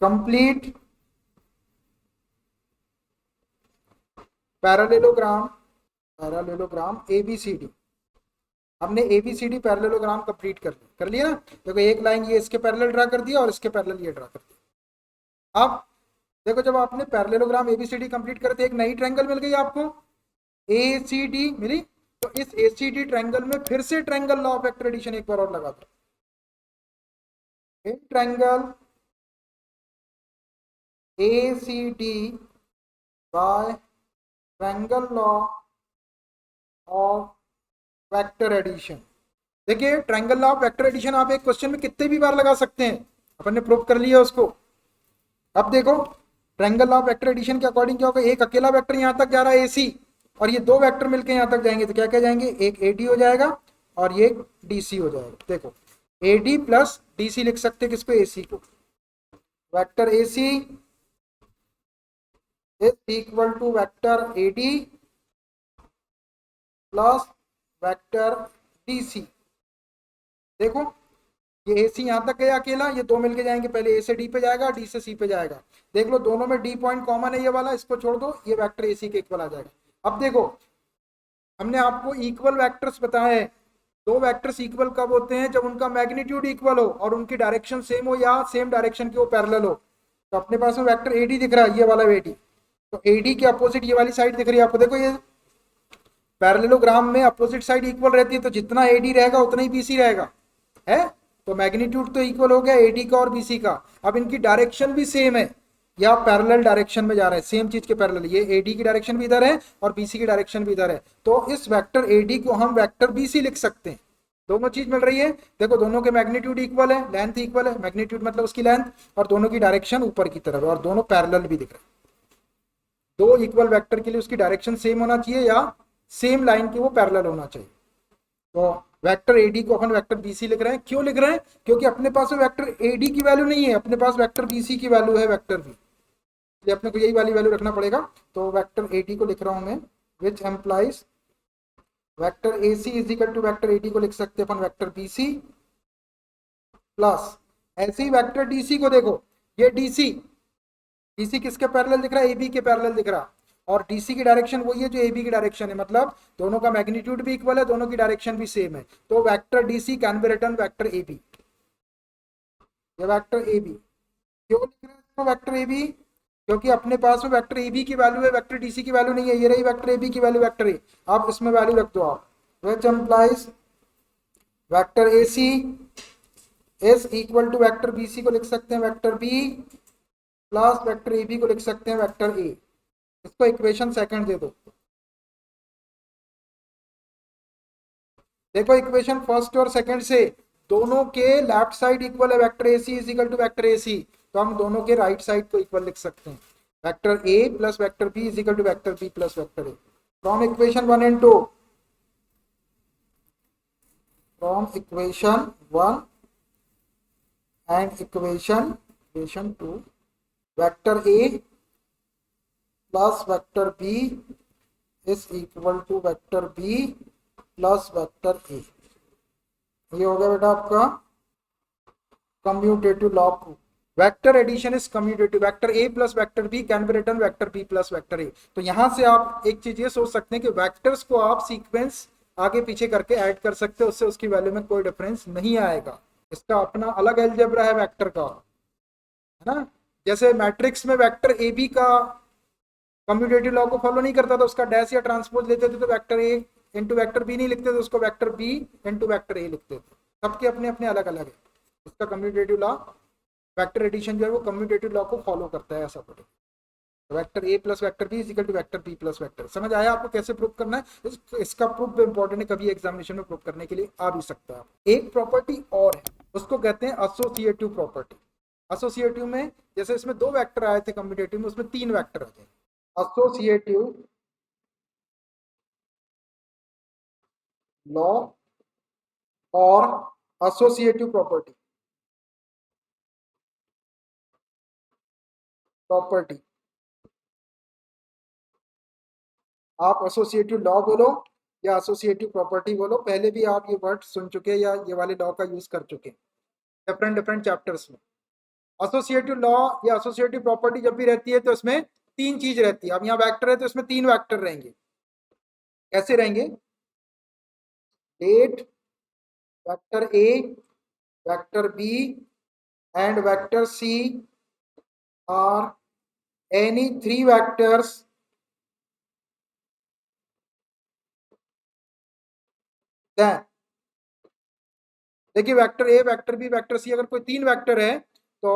Complete parallelogram, parallelogram A B C D. हमने एबीसीडी पैरेललोग्राम कंप्लीट कर लिया ना। देखो एक लाइन ये इसके पैरेलल ड्रा कर दिया और इसके पैरेलल ये ड्रा कर दिया। अब देखो जब आपने पैरेललोग्राम एबीसीडी कंप्लीट करते एक नई ट्रायंगल मिल गई आपको, एसीडी मिली। तो इस एसीडी ट्रायंगल में फिर से triangle law of vector addition एक बार और लगा दो। In triangle ACD by triangle law of vector addition. देखिए triangle law of vector addition आप एक क्वेश्चन में कितने भी बार लगा सकते हैं, अपन ने प्रूव कर लिया उसको। अब देखो triangle law of vector addition के अकॉर्डिंग क्या होगा, एक अकेला वेक्टर यहां तक जा रहा है एसी, और ये दो वेक्टर मिलकर यहां तक जाएंगे तो क्या क्या जाएंगे, एक एडी हो जाएगा और ये डीसी हो जाएगा। देखो एडी प्लस डीसी लिख सकते हैं किसको, एसी को। Vector AC is equal to vector AD plus vector DC. देखो ये ए सी यहां तक गया अकेला, ये दो मिलके जाएंगे, पहले ए से डी पे जाएगा, डी से सी पे जाएगा। देख लो दोनों में डी पॉइंट कॉमन है, ये वाला, इसको छोड़ दो, ये वेक्टर ए सी के इक्वल आ जाएगा। अब देखो हमने आपको इक्वल वेक्टर्स बताए हैं। दो वेक्टर्स इक्वल कब होते हैं, जब उनका मैग्नीट्यूड इक्वल हो और उनकी डायरेक्शन सेम हो या सेम डायरेक्शन के वो पैरेलल हो। तो अपने पास में वेक्टर एडी दिख रहा है, ये वाला एडी, तो एडी के अपोजिट ये वाली साइड दिख रही है आपको। देखो ये पैरेललोग्राम में अपोजिट साइड इक्वल रहती है, तो जितना एडी रहेगा उतना ही बीसी रहेगा, है। तो मैग्नीट्यूड तो इक्वल हो गया एडी का और बीसी का। अब इनकी डायरेक्शन भी सेम है, या पैरेलल डायरेक्शन में जा रहे हैं, सेम चीज के पैरेलल। ये एडी की डायरेक्शन भी इधर है और बीसी की डायरेक्शन भी इधर है, तो इस वेक्टर एडी को हम वेक्टर बीसी लिख सकते हैं। दोनों चीज मिल रही है। देखो दोनों के मैग्नीट्यूड इक्वल है, लेंथ इक्वल है, मैग्नीट्यूड मतलब उसकी लेंथ, और दोनों की डायरेक्शन ऊपर की तरफ है, और दोनों पैरेलल भी दिख रहे हैं। दो इक्वल वेक्टर के लिए उसकी डायरेक्शन सेम होना चाहिए या सेम लाइन के वो पैरेलल होना चाहिए। तो वेक्टर एडी को अपन वेक्टर बीसी लिख रहे हैं। क्यों लिख रहे हैं, क्योंकि अपने पास में वेक्टर एडी की वैल्यू नहीं है, अपने पास वेक्टर बीसी की वैल्यू है वेक्टर बी, ये अपने को यही वाली वैल्यू रखना पड़ेगा। तो वेक्टर एडी को लिख रहा हूं मैं, which implies vector AC is equal to vector AD को लिख सकते हैं अपन वेक्टर बीसी प्लस, ऐसे ही वेक्टर डीसी को देखो, ये डीसी, डीसी किसके पैरेलल दिख रहा है, एबी के पैरेलल दिख रहा, और डीसी की डायरेक्शन वही है जो एबी की डायरेक्शन है, मतलब दोनों का मैग्नीट्यूड भी इक्वल है, दोनों की डायरेक्शन भी सेम है। तो vector DC can be written vector AB, ये वेक्टर एबी। क्यों लिख रहे हैं इसको वेक्टर एबी, क्योंकि अपने पास में वेक्टर एबी की वैल्यू है, वेक्टर डीसी की वैल्यू नहीं है। ये रही वेक्टर एबी की वैल्यू, वेक्टर ए, आप इसमें वैल्यू रख दो आप, which implies vector AC is equal to vector BC को लिख सकते हैं vector B plus vector AB को लिख सकते हैं वेक्टर ए। इसको इक्वेशन सेकंड दे दो। देखो इक्वेशन फर्स्ट और सेकंड से दोनों के लेफ्ट साइड इक्वल है, vector AC is equal to vector AC, तो हम दोनों के राइट साइड को इक्वल लिख सकते हैं, vector A plus vector B is equal to vector B plus vector A. From equation 1 and 2, from equation 1 and equation 2, vector A plus vector B is equal to vector B plus vector A. ये हो गया बेटा आपका commutative law proof. Vector addition is commutative, vector A plus vector B can be written vector B plus vector A. तो यहां से आप एक चीज ये सोच सकते हैं कि वेक्टर्स को आप सीक्वेंस आगे पीछे करके ऐड कर सकते हो, उससे उसकी वैल्यू में कोई डिफरेंस नहीं आएगा। इसका अपना अलग अलजेब्रा है वेक्टर का, है ना। जैसे मैट्रिक्स में वेक्टर ए बी का कम्यूटेटिव लॉ को फॉलो नहीं करता था, उसका डैश या ट्रांसपोज लेते थे तो vector A into vector B नहीं लिखते थे, उसको vector B into vector A लिखते थे। सबके अपने अपने अलग अलग है। उसका कम्यूटेटिव लॉ, वेक्टर एडिशन जो है वो कम्यूटेटिव लॉ को फॉलो करता है, ऐसा बोले। Vector A plus vector B is equal to vector B plus vector. समझ आया आपको कैसे प्रूव करना है। इसका प्रूफ इंपॉर्टेंट है, कभी एग्जामिनेशन में प्रूव करने के लिए आ भी सकता है। एक प्रॉपर्टी और है, उसको कहते हैं एसोसिएटिव प्रॉपर्टी। एसोसिएटिव में जैसे इसमें दो वेक्टर आए थे कम्यूटेटिव में, उसमें तीन वेक्टर आते हैं। एसोसिएटिव लॉ और एसोसिएटिव प्रॉपर्टी, आप एसोसिएटिव लॉ बोलो या एसोसिएटिव प्रॉपर्टी बोलो, पहले भी आप ये वर्ड सुन चुके हैं या ये वाले लॉ का यूज कर चुके हैं डिफरेंट डिफरेंट चैप्टर्स में। एसोसिएटिव लॉ या एसोसिएटिव प्रॉपर्टी जब भी रहती है तो इसमें तीन चीज रहती है। अब यहाँ वेक्टर है तो इसमें तीन वेक्टर रहेंगे। कैसे रहेंगे? That, vector A, vector B and vector C are any three vectors then, देखिए vector A, vector B, vector C, अगर कोई तीन वेक्टर है तो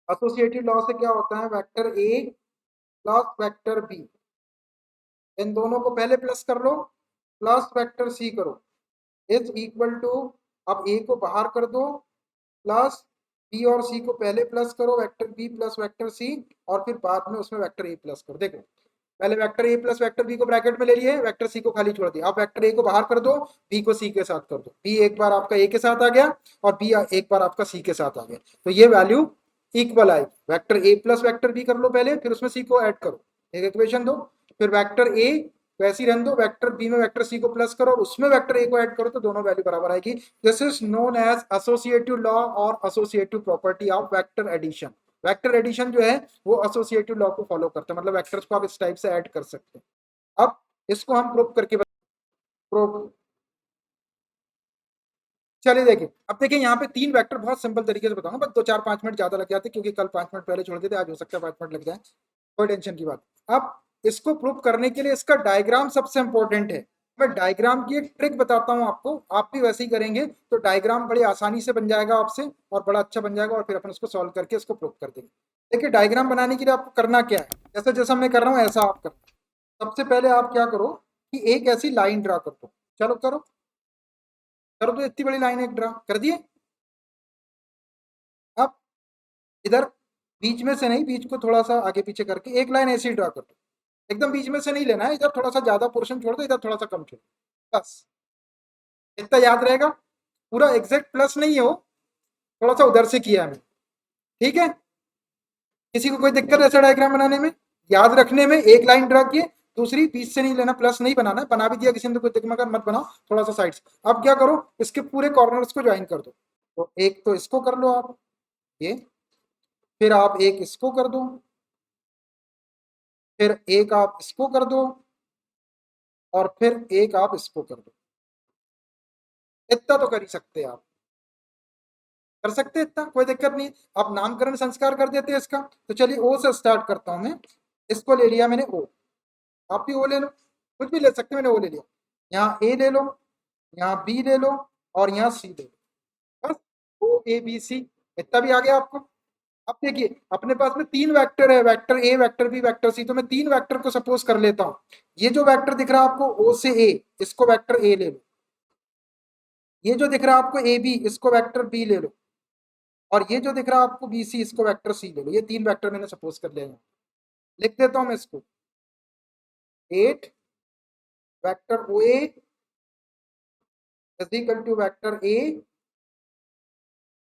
एसोसिएटिव लॉ से क्या होता है, vector A plus vector B, इन दोनों को पहले प्लस कर लो, प्लस वेक्टर सी करो, इज इक्वल टू, अब ए को बाहर कर दो, प्लस बी और सी को पहले प्लस करो, vector B plus vector C, और फिर बाद में उसमें वेक्टर ए प्लस करो। देखो पहले vector A plus vector B को ब्रैकेट में ले लिए, वेक्टर सी को खाली छोड़ दिया। अब वेक्टर ए को बाहर कर दो, बी को सी के साथ कर दो, बी एक बार आपका ए के साथ आ गया और बी एक बार आपका सी के साथ आ गया, तो ये वैल्यू इक्वल आएगी। Vector A plus vector B कर लो पहले, फिर उसमें सी को ऐड करो, एक इक्वेशन दो, फिर वेक्टर ए वैसे ही रहने दो, वेक्टर बी में वेक्टर सी को प्लस करो और उसमें वेक्टर ए को ऐड करो, तो दोनों वैल्यू बराबर आएगी। This is known as associative law और associative property of vector addition. Vector addition जो है वो एसोसिएटिव लॉ को फॉलो करता है, मतलब वेक्टर्स को आप इस टाइप से ऐड कर सकते हैं। अब इसको हम प्रूव करके प्रूव, चलिए देखिए, अब देखिए यहाँ पे तीन वेक्टर बहुत सिंपल तरीके से बताऊंगा, बस 2-4-5 मिनट ज्यादा लग जाते क्योंकि कल 5 मिनट पहले छोड़ देते, आज हो सकता है 5 मिनट लग जाए, कोई टेंशन की बात। अब इसको प्रूव करने के लिए इसका डायग्राम सबसे इंपॉर्टेंट है। मैं डायग्राम की एक ट्रिक बताता हूँ आपको, आप भी वैसे ही करेंगे तो डायग्राम बड़ी आसानी से बन जाएगा आपसे और बड़ा अच्छा बन जाएगा, और फिर अपन उसको सॉल्व करके इसको प्रूव कर देंगे। देखिए डायग्राम बनाने के लिए आपको करना क्या है, जैसे जैसा मैं कर रहा हूँ ऐसा आप करना। सबसे पहले आप क्या करो कि एक ऐसी लाइन ड्रा कर दो, चलो करो करो, तो इतनी बड़ी लाइन एक ड्रा कर दिए। अब इधर बीच में से नहीं, बीच को थोड़ा सा आगे पीछे करके एक लाइन ऐसी ड्रा कर दो, एकदम बीच में से नहीं लेना है, इधर थोड़ा सा ज्यादा पोर्शन छोड़ दो, इधर थोड़ा सा कम छोड़ दो, बस इतना याद रहेगा। पूरा एग्जैक्ट प्लस नहीं हो, थोड़ा सा उधर से किया है मैंने, ठीक है। किसी को कोई दिक्कत है ऐसा डायग्राम बनाने में, याद रखने में? एक लाइन ड्रा किए, दूसरी बीच से नहीं लेना, प्लस नहीं बनाना, बना भी दिया किसी ने तो कोई दिक्कत मत बनाओ, थोड़ा सा साइड से। अब क्या करो, इसके पूरे कॉर्नर्स को ज्वाइन कर दो, तो एक तो इसको कर लो आप ये, फिर आप एक इसको कर दो, फिर एक आप इसको कर दो, और फिर एक आप इसको कर दो। इतना तो कर ही सकते हैं आप, कर सकते हैं इतना, कोई दिक्कत नहीं। अब नामकरण संस्कार कर देते हैं इसका, तो चलिए ओ से स्टार्ट करता हूं मैं। इसको ले लिया मैंने ओ, आप भी ओ ले लो, कुछ भी ले सकते हैं, मैंने ओ ले लिया। यहाँ ए ले लो, यहाँ बी ले लो, और यहाँ सी ले लो, बस ओ ए बी सी, इतना भी आ गया आपको। अब देखिए अपने पास में तीन वेक्टर है, vector A, vector B, vector C, तो मैं तीन वेक्टर को सपोज कर लेता हूँ। ये जो वेक्टर दिख रहा है आपको ओ से ए, इसको वेक्टर ए ले लो। ये जो दिख रहा है आपको ए बी, इसको वेक्टर बी ले लो। और ये जो दिख रहा है आपको बी सी, इसको वेक्टर सी ले लो। ये तीन वेक्टर मैंने सपोज कर लिया है, लिख देता हूं मैं इसको। 8 vector O A is equal to vector A,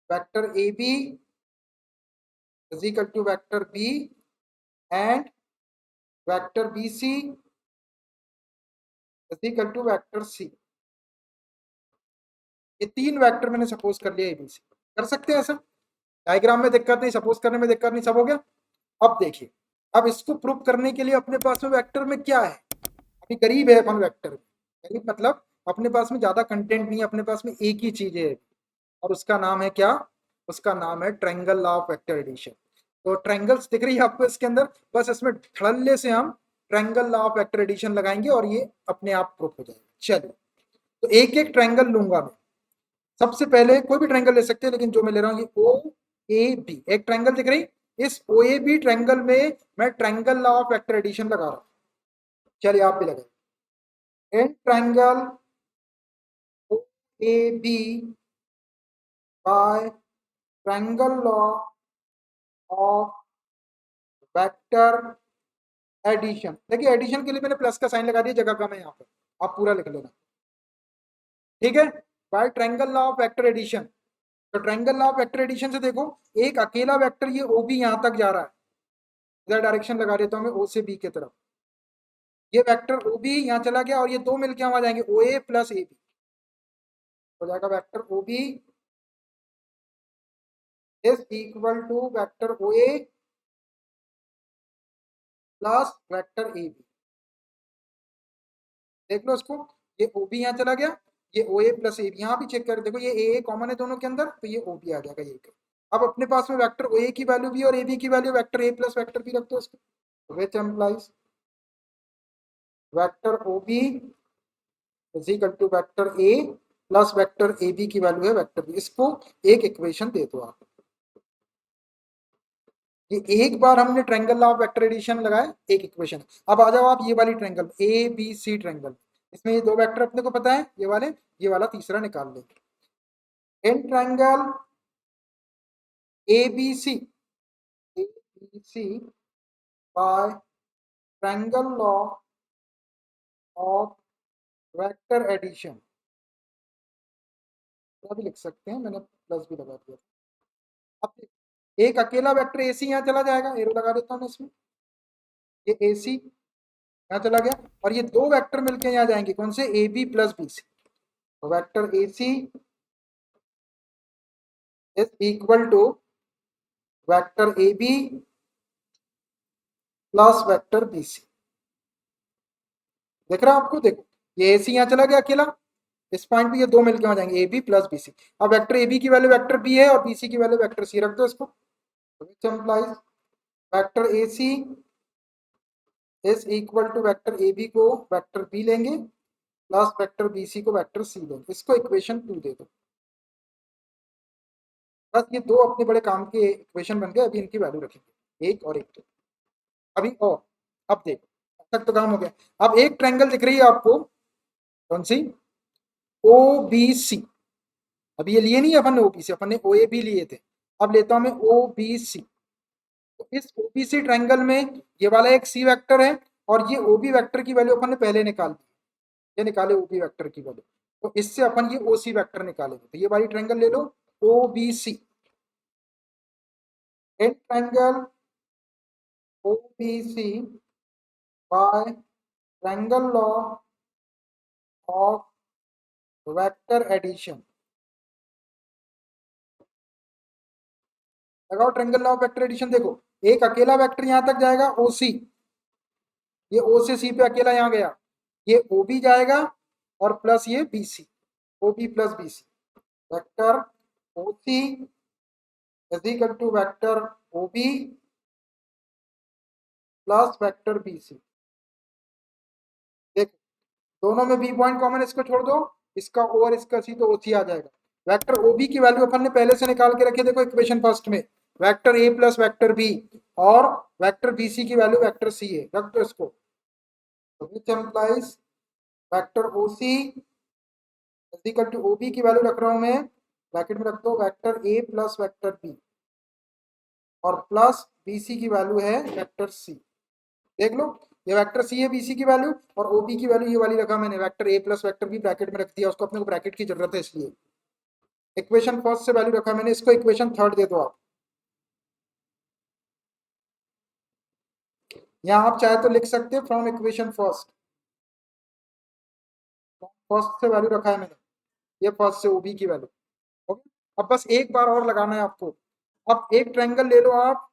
vector A B is equal to vector B, and vector B C is equal to vector C. ये तीन वेक्टर मैंने सपोज कर लिया एबीसी। कर सकते हैं ऐसा, डायग्राम में दिक्कत नहीं, सपोज करने में दिक्कत नहीं, सब हो गया। अब देखिए, अब इसको प्रूव करने के लिए अपने पास में वेक्टर में क्या है, अभी करीब है अपन वेक्टर में, करीब मतलब अपने पास में ज्यादा कंटेंट नहीं है, अपने पास में एक ही चीज है, और उसका नाम है क्या, उसका नाम है triangle law of vector addition. तो ट्रायंगल्स दिख रही है आपको इसके अंदर, बस इसमें धड़ल्ले से हम triangle law of vector addition लगाएंगे और ये अपने आप प्रूफ हो जाएगा। चलिए, तो एक एक ट्रायंगल लूंगा मैं। सबसे पहले कोई भी ट्रायंगल ले सकते हैं, लेकिन जो मैं ले रहा हूँ ये ओ ए बी, एक ट्रायंगल दिख रही, इस ओ ए बी ट्रायंगल में मैं triangle law of vector addition लगा रहा हूँ। चलिए आप भी लगाइए, in triangle O A B by triangle law of vector addition. देखिए एडिशन के लिए मैंने प्लस का साइन लगा दिया, जगह कम है यहाँ पर, आप पूरा लिख लेना, ठीक है। By triangle law of vector addition, तो triangle law of vector addition से देखो, एक अकेला वेक्टर ये ओ बी यहाँ तक जा रहा है, इधर डायरेक्शन लगा देता हूँ मैं ओ से बी की तरफ, ये वेक्टर ओ बी यहाँ चला गया और ये दो मिलके वहां जाएंगे, ओ ए प्लस ए बी हो जाएगा vector O B is equal to vector O A plus vector A B. देख लो इसको, ये ओ बी यहाँ चला गया, ये O A plus A B यहाँ भी चेक कर देखो, ये ए कॉमन है दोनों के अंदर, तो ये ओ बी आ जाएगा ये। अब अपने पास में वेक्टर ओ ए की वैल्यू भी और ए बी की value vector A plus vector B रख दो इसको, which implies vector O B is equal to vector A plus vector A B की वैल्यू है वेक्टर बी। इसको एक इक्वेशन दे दो आप। ये एक बार हमने triangle law of vector addition लगाया, एक इक्वेशन। अब आ जाओ आप ये वाली triangle A B C triangle, इसमें ये दो वेक्टर अपने को पता है ये वाले, ये वाला तीसरा निकाल लेंगे। In triangle A B C by triangle law of vector addition, भी लिख सकते हैं, मैंने प्लस भी लगा दिया। अब एक अकेला वेक्टर ए सी यहाँ चला जाएगा, एरो लगा देता हूँ मैं इसमें, ये ए सी यहाँ चला गया और ये दो वेक्टर मिलके यहाँ जाएंगे, कौन से, A B plus B C. तो vector A C is equal to vector A B plus vector B C. देख रहा है आपको, देखो ये ए सी यहाँ चला गया अकेला, इस पॉइंट पे ये दो मिलके वहां जाएंगे, A B plus B C. अब वेक्टर ए बी की वैल्यू वेक्टर बी है और बी सी की वैल्यू वेक्टर सी रख दो इसको, which implies vector A C is equal to vector A B को वेक्टर बी लेंगे प्लस वेक्टर बी सी को वेक्टर सी लेंगे। इसको इक्वेशन 2 दे दो। बस ये दो अपने बड़े काम के इक्वेशन बन गए, अभी इनकी वैल्यू रखेंगे, एक और एक दो। अभी और अब देखो, अब तक तो काम हो गया। अब एक ट्रायंगल दिख रही है आपको, कौन सी, ओ बी सी। अभी ये लिए नहीं अपन ने ओ बी सी, अपन ने ओ ए बी लिए थे, अब लेता हूं मैं ओ बी सी। तो इस ओ बी सी ट्रायंगल में ये वाला एक सी वेक्टर है और ये ओ बी वेक्टर की वैल्यू अपन ने पहले निकाल दी, ये निकाले ओ बी वेक्टर की वैल्यू, तो इससे अपन ये ओ सी वेक्टर निकालेंगे। तो ये वाली ट्रायंगल ले लो O B C, in triangle O B C by triangle law of vector addition. लगाओ triangle law of vector addition. देखो एक अकेला वेक्टर यहां तक जाएगा ओ सी, ये ओ से सी पे अकेला यहाँ गया, ये ओ बी जाएगा और प्लस ये B C, O B plus B C, vector O C is equal to vector O B plus vector B C. देखो दोनों में बी पॉइंट कॉमन, इसको छोड़ दो, इसका ओ और इसका सी, तो ओ सी आ जाएगा। वेक्टर ओ बी की वैल्यू अपन ने पहले से निकाल के रखी है, देखो इक्वेशन फर्स्ट में vector A plus vector B और वेक्टर बी सी की वैल्यू वेक्टर सी है, रख दो इसको, which implies vector O C is equal to O B की वैल्यू रख रहा हूं मैं, ब्रैकेट में रख दो vector A plus vector B और प्लस बी सी की वैल्यू है वेक्टर सी। देख लो ये वेक्टर सी है बी सी की वैल्यू और ओ बी की वैल्यू ये वाली रखा मैंने, vector A plus vector B bracket में रख दिया, उसको अपने को ब्रैकेट की जरूरत है इसलिए। इक्वेशन फर्स्ट से वैल्यू रखा मैंने, इसको इक्वेशन थर्ड दे दो आप। यहाँ आप चाहे तो लिख सकते हैं फ्रॉम इक्वेशन फर्स्ट, फर्स्ट से वैल्यू रखा है मैंने, ये फर्स्ट से ओबी की वैल्यू। ओके, अब बस एक बार और लगाना है आपको। अब एक ट्रायंगल ले लो आप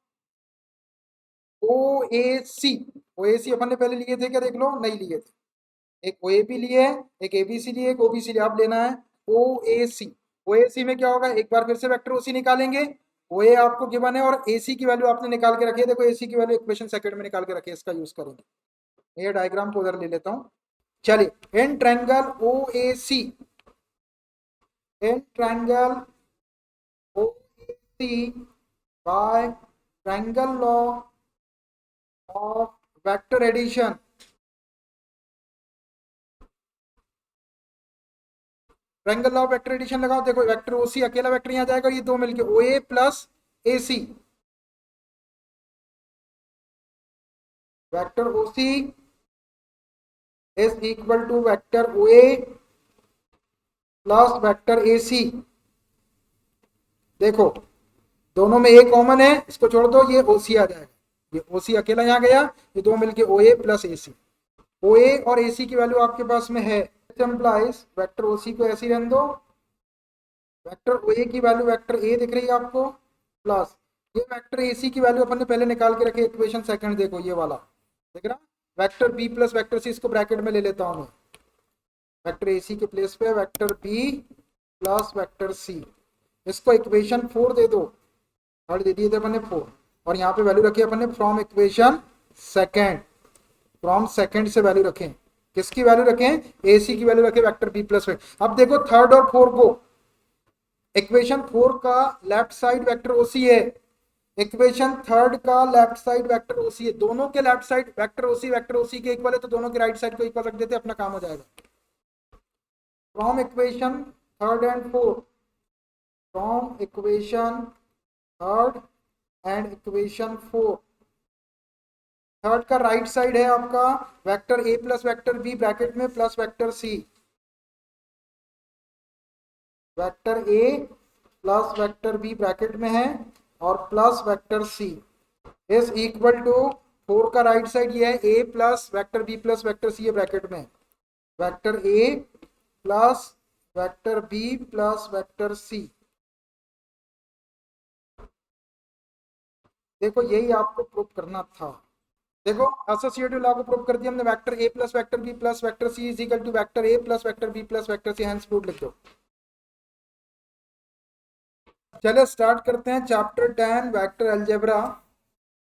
ओ ए सी, ओ ए सी अपन ने पहले लिए थे क्या, देख लो नहीं लिए थे, एक ओ ए बी लिए, एक ए बी सी लिए, एक ओ बी सी लिए, अब लेना है ओ ए सी। ओ ए सी में क्या होगा, एक बार फिर से वेक्टर ओ सी निकालेंगे, ओ ए आपको गिवन है और ए सी की वैल्यू आपने निकाल के रखी है, देखो ए सी की वैल्यू इक्वेशन सेकंड में निकाल के रखी है, इसका यूज करेंगे। ये डायग्राम को उधर ले लेता हूँ। चलिए in triangle O A C, in triangle O A C by triangle law of vector addition, triangle law of vector addition लगाओ। देखो वेक्टर ओ सी अकेला वेक्टर यहाँ जाएगा, ये दो मिलके O A plus A C, vector O C is equal to vector O A plus vector A C. देखो दोनों में ए कॉमन है, इसको छोड़ दो, ये ओ सी आ जाएगा, ये ओ सी अकेला यहाँ गया, ये दो मिलके ओ ए प्लस ए सी, ओ ए और ए सी की वैल्यू आपके पास में है, एम्प्लाइज वेक्टर ओ सी को ऐसे ही रहने दो, वेक्टर ओ ए की वैल्यू वेक्टर ए दिख रही है आपको, प्लस ये वेक्टर ए सी की वैल्यू अपन ने पहले निकाल के रखी, इक्वेशन सेकंड देखो ये वाला देख रहा, vector B plus vector C, इसको ब्रैकेट में ले लेता हूं मैं, वेक्टर ए सी के प्लेस पे vector B plus vector C, इसको इक्वेशन 4 दे दो, और दे दिए थे अपन ने 4, और यहाँ पे वैल्यू रखी अपन ने from equation second, from second से वैल्यू रखें, किसकी वैल्यू रखें, ए सी की वैल्यू रखें वेक्टर बी प्लस। अब देखो थर्ड और फोर्थ को, इक्वेशन 4 का लेफ्ट साइड वेक्टर ओसी है, इक्वेशन थर्ड का लेफ्ट साइड वेक्टर ओसी है, दोनों के लेफ्ट साइड वेक्टर ओसी के इक्वल है, तो दोनों के राइट साइड को इक्वल रख देते, अपना काम हो जाएगा। From equation third and fourth, from equation third and equation fourth, third का राइट साइड है आपका vector A plus vector B bracket में plus vector C, vector A plus vector B bracket में है और plus vector C is equal to 4 का right side ये है A plus vector B plus vector C है ब्रैकेट में, vector A plus vector B plus vector सी। देखो यही आपको प्रूव करना था, देखो एसोसिएटिव लॉ को प्रूव कर दिया हमने, vector A plus vector B plus vector C is equal to vector A plus vector B plus vector C, hence prove लिख दो। चलो स्टार्ट करते हैं चैप्टर 10 वेक्टर अलजेब्रा।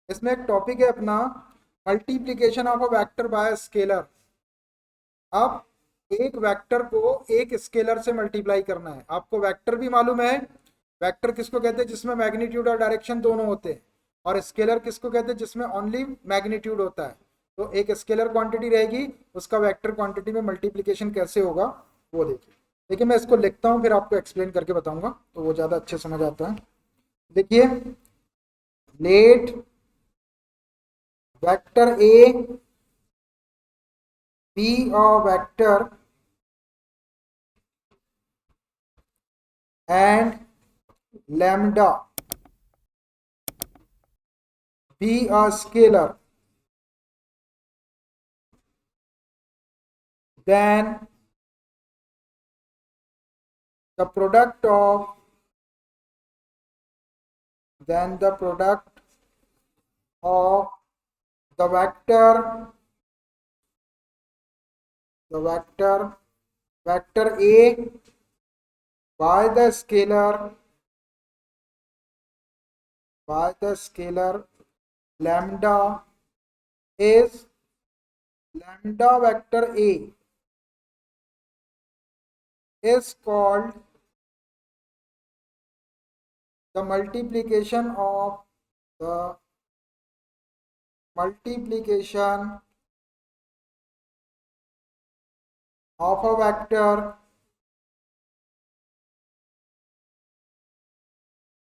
इसमें एक टॉपिक है अपना multiplication of a vector by scalar. अब एक वेक्टर को एक स्केलर से मल्टीप्लाई करना है, आपको वेक्टर भी मालूम है, वेक्टर किसको कहते हैं जिसमें मैग्नीट्यूड और डायरेक्शन दोनों होते हैं, और स्केलर किसको कहते हैं जिसमें ओनली मैग्नीट्यूड होता है। तो एक स्केलर क्वांटिटी रहेगी, उसका वेक्टर क्वांटिटी में मल्टीप्लिकेशन कैसे होगा वो देखिए। देखिए मैं इसको लिखता हूँ फिर आपको एक्सप्लेन करके बताऊंगा तो वो ज़्यादा अच्छे समझ आता है। देखिए let vector A B a vector and lambda be a scalar, then the product of the vector A by the scalar lambda is lambda vector A is called the multiplication of a vector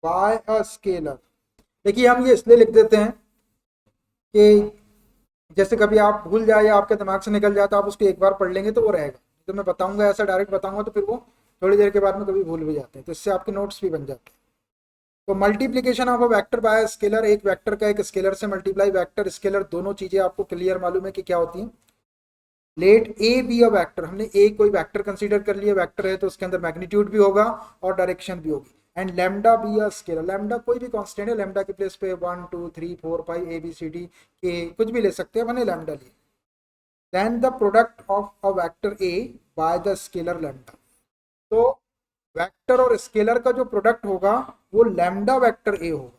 by a scalar। देखिए हम ये इसलिए लिख देते हैं कि जैसे कभी आप भूल जाए या आपके दिमाग से निकल जाए तो आप उसको एक बार पढ़ लेंगे तो वो रहेगा, तो मैं बताऊंगा ऐसा डायरेक्ट बताऊंगा तो फिर वो थोड़ी देर के बाद में कभी भूल भी जाते हैं, तो इससे आपके नोट्स भी बन जाते हैं। तो multiplication of a vector by scalar, एक वेक्टर का एक स्केलर से मल्टीप्लाई, वेक्टर स्केलर दोनों चीजें आपको क्लियर मालूम है कि क्या होती हैं। Let A B a vector, हमने ए कोई वेक्टर कंसीडर कर लिया, वेक्टर है तो उसके अंदर मैग्नीट्यूड भी होगा और डायरेक्शन भी होगी, and lambda be a scalar, lambda कोई भी कांस्टेंट है, लैम्डा के प्लेस पे 1 2 3 4 5 ए बी सी डी के कुछ भी ले सकते हैं, मैंने लैम्डा लिया। Then the product of a vector A by the scalar lambda, तो वेक्टर और स्केलर का जो प्रोडक्ट होगा वो लैम्डा वेक्टर ए होगा।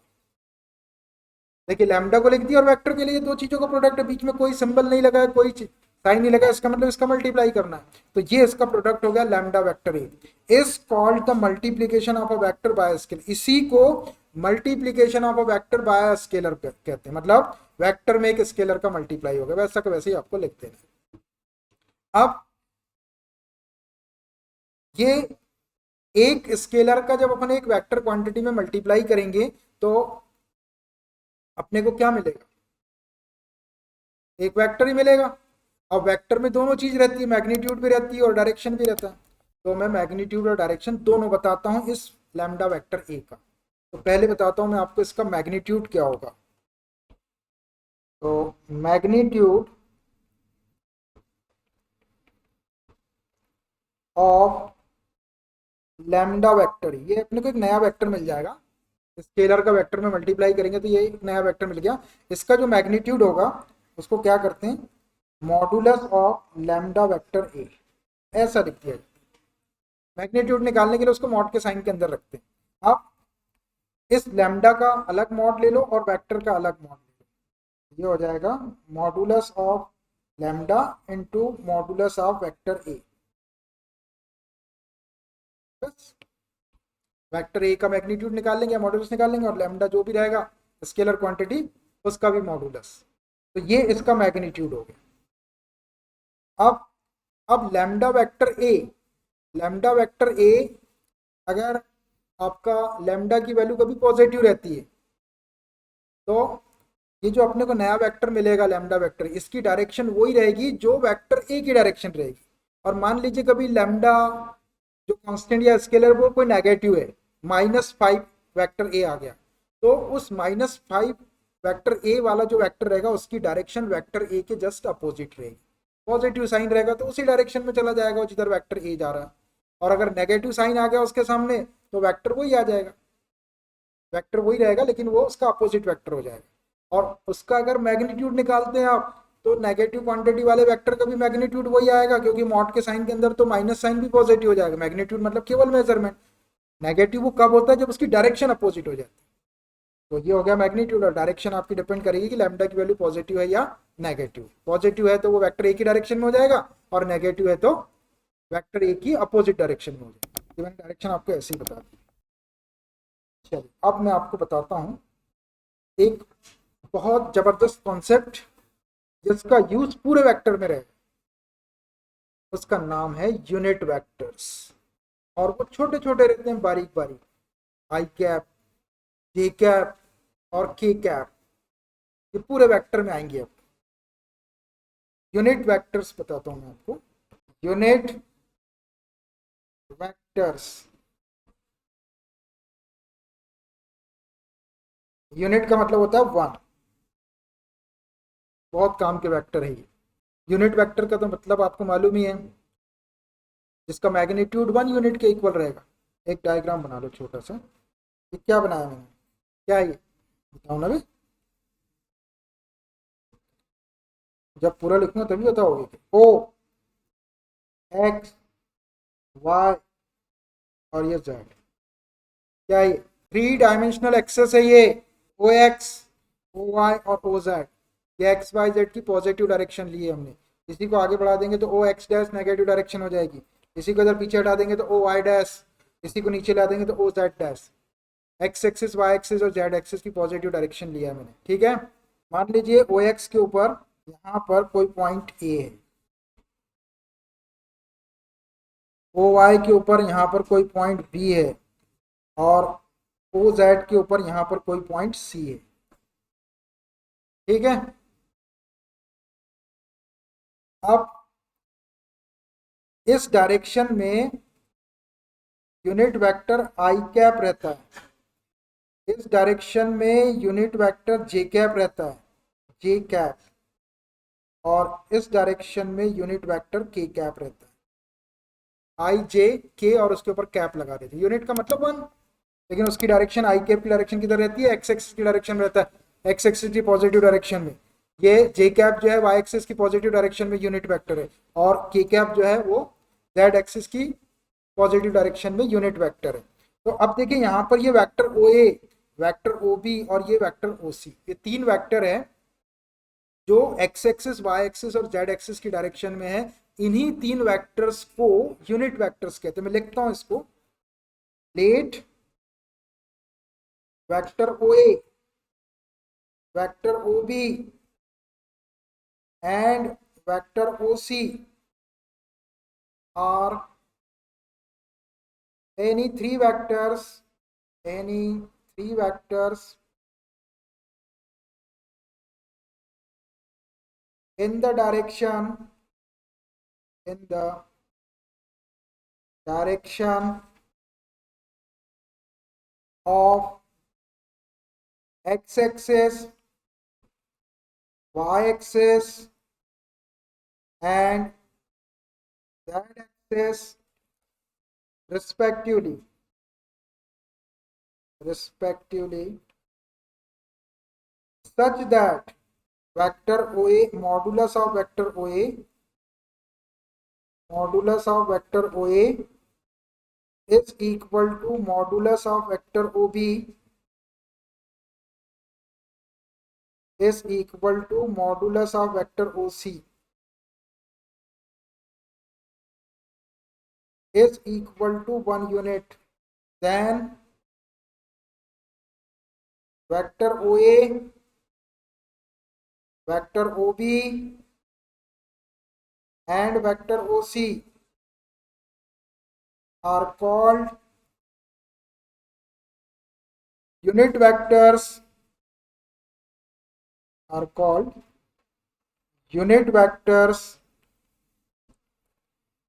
देखिए लैम्डा को लिख दिया और वेक्टर के लिए दो चीजों का प्रोडक्ट है, बीच में कोई सिंबल नहीं लगा है, कोई साइन नहीं लगा, इसका मतलब इसका मल्टीप्लाई करना है, तो ये इसका प्रोडक्ट हो गया lambda vector A is called the multiplication of a vector by scalar. इसी को multiplication of a vector by scalar कहते हैं, मतलब वेक्टर में एक स्केलर का मल्टीप्लाई होगा, वैसा का वैसे ही आपको लिख देना। अब ये एक स्केलर का जब अपन एक वेक्टर क्वांटिटी में मल्टीप्लाई करेंगे तो अपने को क्या मिलेगा, एक वेक्टर ही मिलेगा। अब वेक्टर में दोनों चीज रहती है, मैग्नीट्यूड भी रहती है और डायरेक्शन भी रहता है, तो मैं मैग्नीट्यूड और डायरेक्शन दोनों बताता हूं इस लैम्डा वेक्टर ए का। तो पहले बताता हूं मैं आपको इसका मैग्नीट्यूड क्या होगा। तो मैग्नीट्यूड ऑफ लैम्डा वेक्टर, ये अपने को एक नया वेक्टर मिल जाएगा, स्केलर का वेक्टर में मल्टीप्लाई करेंगे तो ये एक नया वेक्टर मिल गया। इसका जो मैग्नीट्यूड होगा उसको क्या करते हैं, modulus of lambda vector A, ऐसा लिख दिया। मैग्नीट्यूड निकालने के लिए उसको मॉड के साइन के अंदर रखते हैं। अब इस लैम्डा का अलग मॉड ले लो और वेक्टर का अलग मॉड ले लो, ये हो जाएगा modulus of lambda into modulus of vector ए। बस वेक्टर ए का मैग्नीट्यूड निकाल लेंगे, मॉडुलस निकाल लेंगे, और लैम्डा जो भी रहेगा स्केलर क्वांटिटी उसका भी मॉडुलस। तो ये इसका मैग्नीट्यूड हो गया। अब लैम्डा वेक्टर ए अगर आपका लैम्डा की वैल्यू कभी पॉजिटिव रहती है तो ये जो अपने को नया वेक्टर मिलेगा लैम्डा वेक्टर, इसकी डायरेक्शन वही रहेगी जो वेक्टर ए की डायरेक्शन रहेगी। और मान लीजिए कभी लैम्डा जो कांस्टेंट या स्केलर वो कोई नेगेटिव है, -5 वेक्टर ए आ गया, तो उस -5 वेक्टर ए वाला जो वेक्टर रहेगा उसकी डायरेक्शन वेक्टर ए के जस्ट अपोजिट रहेगी। पॉजिटिव साइन रहेगा तो उसी डायरेक्शन में चला जाएगा जिधर वेक्टर ए जा रहा है, और अगर नेगेटिव साइन आ गया उसके सामने तो वेक्टर वही आ जाएगा, वेक्टर वही रहेगा लेकिन वो उसका अपोजिट वेक्टर हो जाएगा। और उसका अगर मैग्नीट्यूड निकालते हैं आप तो नेगेटिव क्वांटिटी वाले वेक्टर का भी मैग्नीट्यूड वही आएगा, क्योंकि मॉड के साइन के अंदर तो माइनस साइन भी पॉजिटिव हो जाएगा। मैग्नीट्यूड मतलब केवल मेजरमेंट, नेगेटिव वो कब होता है जब उसकी डायरेक्शन अपोजिट हो जाती है। तो ये हो गया मैग्नीट्यूड, और डायरेक्शन आपकी डिपेंड करेगी कि लैम्डा की वैल्यू पॉजिटिव है या नेगेटिव। पॉजिटिव है तो वो वेक्टर ए की डायरेक्शन में हो जाएगा, और नेगेटिव है तो वेक्टर ए की अपोजिट डायरेक्शन में हो जाएगा। तो मैंने डायरेक्शन आपको ऐसे ही बता दी। चलिए अब मैं आपको बताता हूँ एक बहुत जबरदस्त कॉन्सेप्ट जिसका यूज पूरे वेक्टर में रहेगा, उसका नाम है यूनिट वेक्टर्स। और वो छोटे छोटे रहते हैं, बारीक बारीक, आई कैप, जे कैप और के कैप, ये पूरे वेक्टर में आएंगे। अब यूनिट वेक्टर्स बताता हूं मैं आपको। यूनिट वेक्टर्स, यूनिट का मतलब होता है 1, बहुत काम के वेक्टर है ये। यूनिट वेक्टर का तो मतलब आपको मालूम ही है, जिसका मैग्नीट्यूड 1 यूनिट के इक्वल रहेगा। एक डायग्राम बना लो छोटा सा। ये क्या बनाया मैंने, क्या है ये बताओ ना भाई, जब पूरा लिखूंगा तभी बताओगे। ओ एक्स वाई और ये जेड, क्या है ये, 3 डायमेंशनल एक्सेस है ये। ओ एक्स, ओ वाई और ओ जेड, ये एक्स वाई जेड की पॉजिटिव डायरेक्शन ली है हमने। इसी को आगे बढ़ा देंगे तो ओ एक्स डैश नेगेटिव डायरेक्शन हो जाएगी, इसी को इधर पीछे हटा देंगे तो ओ वाई डैश, इसी को नीचे ला देंगे तो O Z dash. X axis, Y axis और जेड एक्सिस की पॉजिटिव डायरेक्शन लिया है मैंने, ठीक है। मान लीजिए ओ एक्स के ऊपर यहाँ पर कोई पॉइंट ए है, ओ वाई के ऊपर यहाँ पर कोई पॉइंट बी है, और ओ जेड के ऊपर यहाँ पर कोई पॉइंट सी है, ठीक है। अब इस डायरेक्शन में यूनिट वेक्टर आई कैप रहता है, इस डायरेक्शन में यूनिट वेक्टर जे कैप रहता है, जे कैप, और इस डायरेक्शन में यूनिट वेक्टर के कैप रहता है। आई जे के और उसके ऊपर कैप लगा देते हैं, यूनिट का मतलब 1, लेकिन उसकी डायरेक्शन आई कैप की डायरेक्शन किधर रहती है, एक्स एक्सिस की डायरेक्शन में रहता है, एक्स एक्सिस की पॉजिटिव डायरेक्शन में। ये जे कैप जो है वाई एक्सिस की पॉजिटिव डायरेक्शन में यूनिट वेक्टर है, और के कैप जो है वो जेड एक्सिस की पॉजिटिव डायरेक्शन में यूनिट वेक्टर है। तो अब देखिए यहाँ पर ये vector O A, vector O B और ये वेक्टर ओ सी, ये 3 वेक्टर है जो एक्स एक्सिस, वाई एक्सिस और जेड एक्सिस की डायरेक्शन में है। इन्हीं 3 वेक्टर्स को यूनिट वेक्टर्स कहते हैं। मैं लिखता हूं इसको, let vector O A, vector O B and vector O C are any three vectors, any 3 vectors in the direction, in the direction of x-axis, y-axis and z-axis respectively such that vector OA modulus of vector OA is equal to modulus of vector OB is equal to modulus of vector OC is equal to 1 unit. Then vector OA, vector OB and vector OC are called unit vectors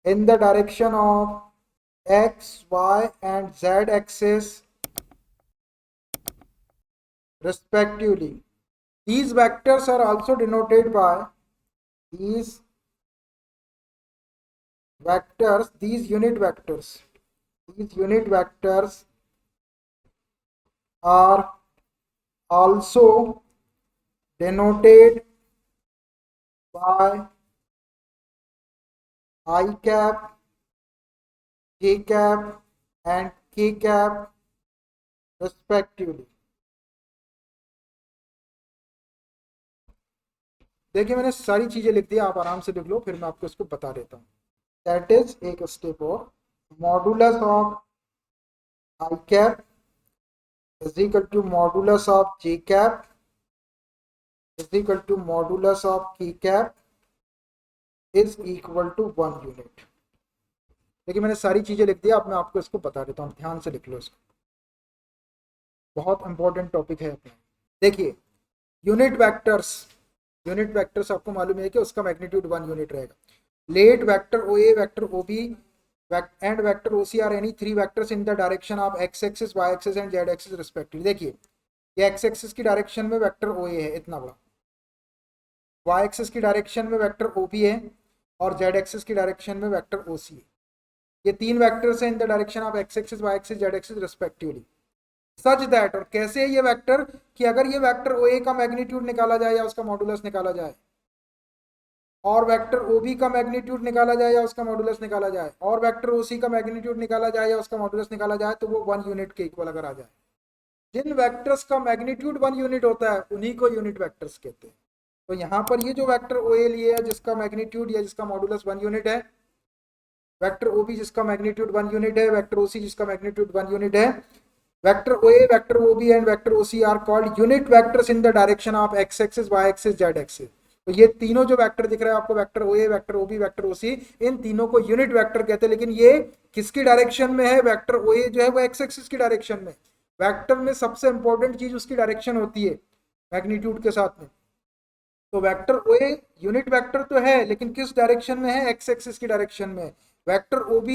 in the direction of x, y and z axis respectively. These vectors are also denoted by these unit vectors are also denoted by I cap, j cap and k cap respectively. देखिए मैंने सारी चीजें लिख दी, आप आराम से लिख लो, फिर मैं आपको इसको बता देता हूँ. दैट इज एक स्टेप और modulus of I cap is equal to modulus of j cap is equal to modulus of k cap is equal to 1 unit. देखिए मैंने सारी चीजें लिख दी, अब मैं आपको इसको बता देता हूँ, ध्यान से लिख लो इसको, बहुत इंपॉर्टेंट टॉपिक है अपना. देखिए यूनिट वेक्टर्स आपको मालूम है कि उसका मैग्नीट्यूड 1 यूनिट रहेगा. Let vector OA, vector OB and vector OC are any three vectors in the direction of x axis, y axis and z axis respectively. देखिए ये x axis की डायरेक्शन में वेक्टर OA है इतना बड़ा, y axis की direction में vector OB है और z axis की डायरेक्शन में वेक्टर OC है. ये तीन वेक्टर्स हैं इन the direction of x axis, y axis, z axis respectively. Such that, और कैसे है ये वेक्टर कि अगर ये वेक्टर OA का मैग्नीट्यूड निकाला जाए या उसका मॉडुलस निकाला जाए और वेक्टर OB का मैग्नीट्यूड निकाला जाए या उसका मॉडुलस निकाला जाए और वेक्टर OC का मैग्नीट्यूड निकाला जाए या उसका मॉडुलस निकाला जाए तो वो 1 यूनिट के इक्वल अगर आ जाए. जिन वेक्टर्स का मैग्नीट्यूड 1 यूनिट होता है उन्हीं को यूनिट वेक्टर्स कहते हैं. तो यहाँ पर ये जो वेक्टर OA लिए है जिसका मैग्नीट्यूड या जिसका मॉडुलस 1 यूनिट है, वेक्टर OB जिसका मैग्नीट्यूड 1 यूनिट है, वेक्टर OC जिसका मैग्नीट्यूड 1 यूनिट है, vector OA, vector OB and vector OC are called unit vectors in the direction of x axis, y axis, z axis. तो ये तीनों जो vector दिख रहा है आपको, vector OA, vector OB, vector OC, इन तीनों को यूनिट वेक्टर कहते हैं. लेकिन ये किसकी डायरेक्शन में है? वेक्टर OA जो है वो x एक्सिस की डायरेक्शन में. वेक्टर में सबसे इंपॉर्टेंट चीज उसकी डायरेक्शन होती है मैग्नीट्यूड के साथ में. तो वेक्टर OA यूनिट वेक्टर तो है लेकिन किस डायरेक्शन में है? x एक्सिस की डायरेक्शन में. वेक्टर OB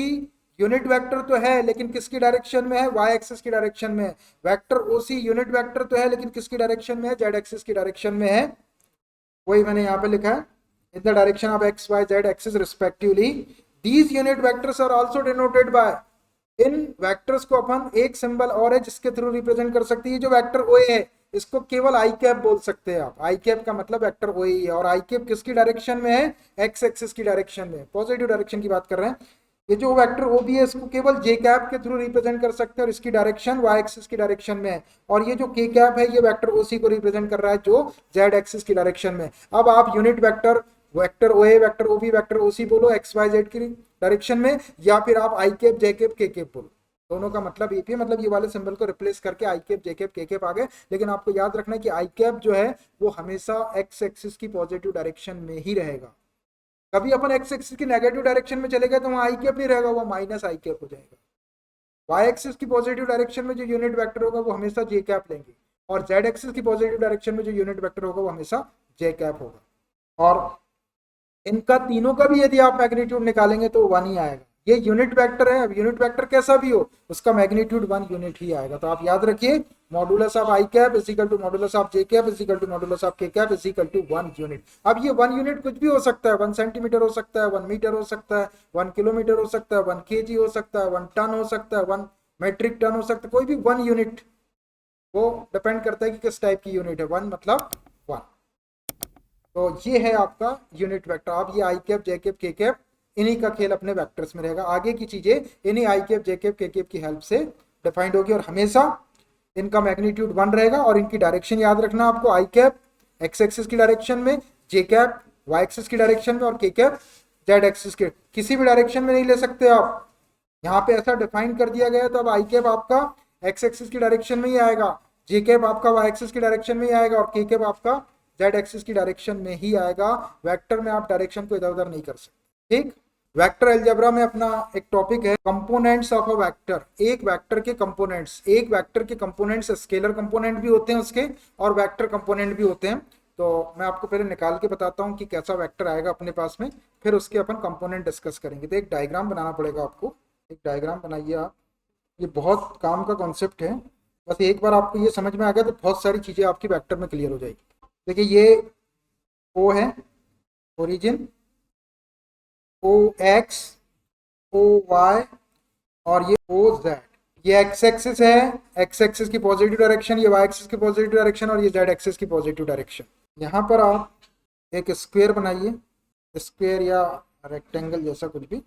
यूनिट वेक्टर तो है लेकिन किसकी डायरेक्शन में है? y एक्सिस की डायरेक्शन में. वेक्टर OC यूनिट वेक्टर तो है लेकिन किसकी डायरेक्शन में है? z एक्सिस की डायरेक्शन में है. वही मैंने यहाँ पे लिखा है, in the direction of x, y, z axis respectively. These unit vectors are also denoted by, इन वेक्टर्स को अपन एक सिंबल और है जिसके थ्रू रिप्रेजेंट कर सकती है. जो वेक्टर OA है इसको केवल आई कैप बोल सकते हैं आप. आई कैप का मतलब वेक्टर OA है और आई कैप किसकी डायरेक्शन में है? x एक्सिस की डायरेक्शन में, पॉजिटिव डायरेक्शन की बात कर रहे हैं. ये जो वेक्टर OB है इसको केवल j कैप के थ्रू रिप्रेजेंट कर सकते हैं और इसकी डायरेक्शन y एक्सिस की डायरेक्शन में है. और ये जो k कैप है ये वेक्टर OC को रिप्रेजेंट कर रहा है जो z एक्सिस की डायरेक्शन में. अब आप unit vector OA, vector OB, vector OC बोलो x, y, z की डायरेक्शन में, या फिर आप i cap, j cap, k cap बोलो. दोनों का मतलब एक ही, मतलब ये वाले सिंबल को रिप्लेस करके i cap, j cap, k cap आ गए. लेकिन आपको याद रखना है कि i कैप जो है वो हमेशा x एक्सिस की पॉजिटिव डायरेक्शन में ही रहेगा. कभी अपन x एक्सिस की नेगेटिव डायरेक्शन में चले गए तो वहाँ आई कैप नहीं रहेगा, वो माइनस आई कैप हो जाएगा. y एक्सिस की पॉजिटिव डायरेक्शन में जो यूनिट वेक्टर होगा वो हमेशा j कैप लेंगे और z एक्सिस की पॉजिटिव डायरेक्शन में जो यूनिट वेक्टर होगा वो हमेशा j कैप होगा. और इनका तीनों का भी यदि आप मैग्नीट्यूड निकालेंगे तो 1 ही आएगा. ये यूनिट वेक्टर है। अब यूनिट वेक्टर कैसा भी हो उसका मैग्नीट्यूड 1 यूनिट ही आएगा। तो आप याद रखिए modulus of I cap is equal to modulus of J cap is equal to modulus of K cap is equal to 1 unit. अब ये 1 यूनिट कुछ भी हो सकता है, 1 सेंटीमीटर हो सकता है, 1 मीटर हो सकता है, 1 किलोमीटर हो सकता है, 1 केजी हो सकता है, 1 टन हो सकता है, 1 मेट्रिक टन हो सकता है, कोई भी 1 यूनिट। वो डिपेंड करता है कि किस टाइप की यूनिट है। 1 मतलब 1। तो ये है आपका यूनिट वेक्टर। आप ये आई कैप जे कैप के कैप इन्हीं का खेल अपने वेक्टर्स में रहेगा। आगे की चीजें इन्हीं आई कैप जे कैप के कैप की हेल्प से डिफाइंड होगी और हमेशा इनका मैग्नीट्यूड 1 रहेगा। और इनकी डायरेक्शन याद रखना आपको, आई कैप एक्स एक्सिस की डायरेक्शन में, जे कैप वाई एक्सिस की डायरेक्शन में और के कैप जेड एक्सिस के, किसी भी डायरेक्शन में नहीं ले सकते आप। यहाँ पे ऐसा डिफाइन कर दिया गया है। तो अब आई कैप आपका एक्स एक्सिस की डायरेक्शन में ही आएगा, जे कैप आपका वाई एक्सिस की डायरेक्शन में ही आएगा और के कैप आपका जेड एक्सिस की डायरेक्शन में ही आएगा। वेक्टर में आप डायरेक्शन को इधर उधर नहीं कर सकते। ठीक। वेक्टर अलजेब्रा में अपना एक टॉपिक है कंपोनेंट्स ऑफ अ वेक्टर। एक वेक्टर के कंपोनेंट्स, एक वेक्टर के कंपोनेंट्स स्केलर कंपोनेंट भी होते हैं उसके और वेक्टर कंपोनेंट भी होते हैं। तो मैं आपको पहले निकाल के बताता हूँ कि कैसा वेक्टर आएगा अपने पास में, फिर उसके अपन कंपोनेंट डिस्कस करेंगे। तो एक डायग्राम बनाना पड़ेगा आपको। एक डायग्राम बनाइए आप। ये बहुत काम का कॉन्सेप्ट है। बस एक बार आपको ये समझ में आ गया तो बहुत सारी चीज़ें आपकी वेक्टर में क्लियर हो जाएगी। देखिए ये ओ है ओरिजिन, ओ एक्स, ओ वाई और ये ओ जेड। ये एक्स एक्सिस है, एक्स एक्सिस की पॉजिटिव डायरेक्शन, ये वाई एक्सिस की पॉजिटिव डायरेक्शन और ये जेड एक्सिस की पॉजिटिव डायरेक्शन। यहाँ पर आप एक स्क्वायर बनाइए, स्क्वायर या रेक्टेंगल जैसा कुछ भी।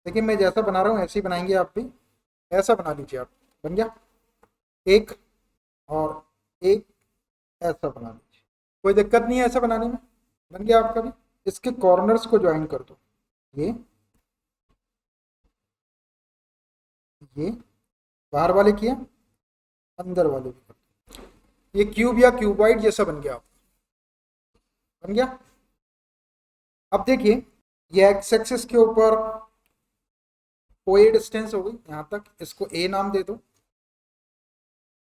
लेकिन मैं जैसा बना रहा हूँ ऐसे ही बनाएंगे आप भी। ऐसा बना लीजिए आप। बन गया एक और एक, ऐसा बना लीजिए, कोई दिक्कत नहीं है ऐसा बनाने में। बन गया आपका भी। इसके कॉर्नर्स को ज्वाइन कर दो। ये बाहर वाले किए, अंदर वाले भी कर दो। ये क्यूब या क्यूबाइड जैसा बन गया। बन गया। अब देखिए ये एक्स एक्सिस के ऊपर ओ ए डिस्टेंस हो गई यहाँ तक, इसको ए नाम दे दो,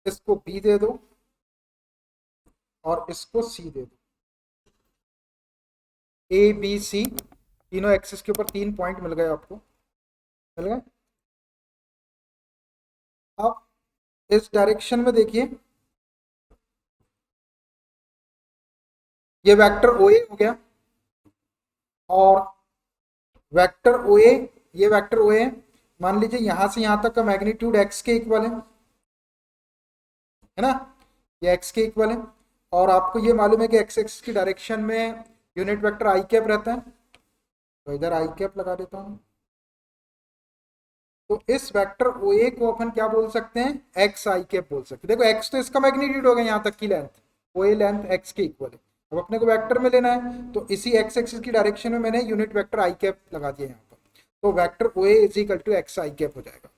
इसको बी दे दो और इसको सी दे दो। ए बी सी तीनों एक्सिस के ऊपर 3 पॉइंट मिल गए आपको, मिल गए। अब इस डायरेक्शन में देखिए ये वेक्टर ओ ए हो गया और वेक्टर ओ ए, ये वेक्टर ओ ए मान लीजिए यहां से यहां तक का मैग्नीट्यूड एक्स के इक्वल है ना, ये एक्स के इक्वल है। और आपको ये मालूम है कि एक्स एक्स की डायरेक्शन में यूनिट वेक्टर आई कैप रहता है। तो इधर आई कैप लगा देता हूँ। तो इस वेक्टर ओ ए को अपन क्या बोल सकते हैं, एक्स आई कैप बोल सकते हैं। देखो एक्स तो इसका मैग्नीट्यूड हो गया यहाँ तक की लेंथ, ओ ए लेंथ एक्स के इक्वल है। अब अपने को वेक्टर में लेना है तो इसी एक्स एक्सिस की डायरेक्शन में मैंने यूनिट वेक्टर आई कैप लगा दिया यहाँ पर। तो vector O A is equal to x I cap हो जाएगा।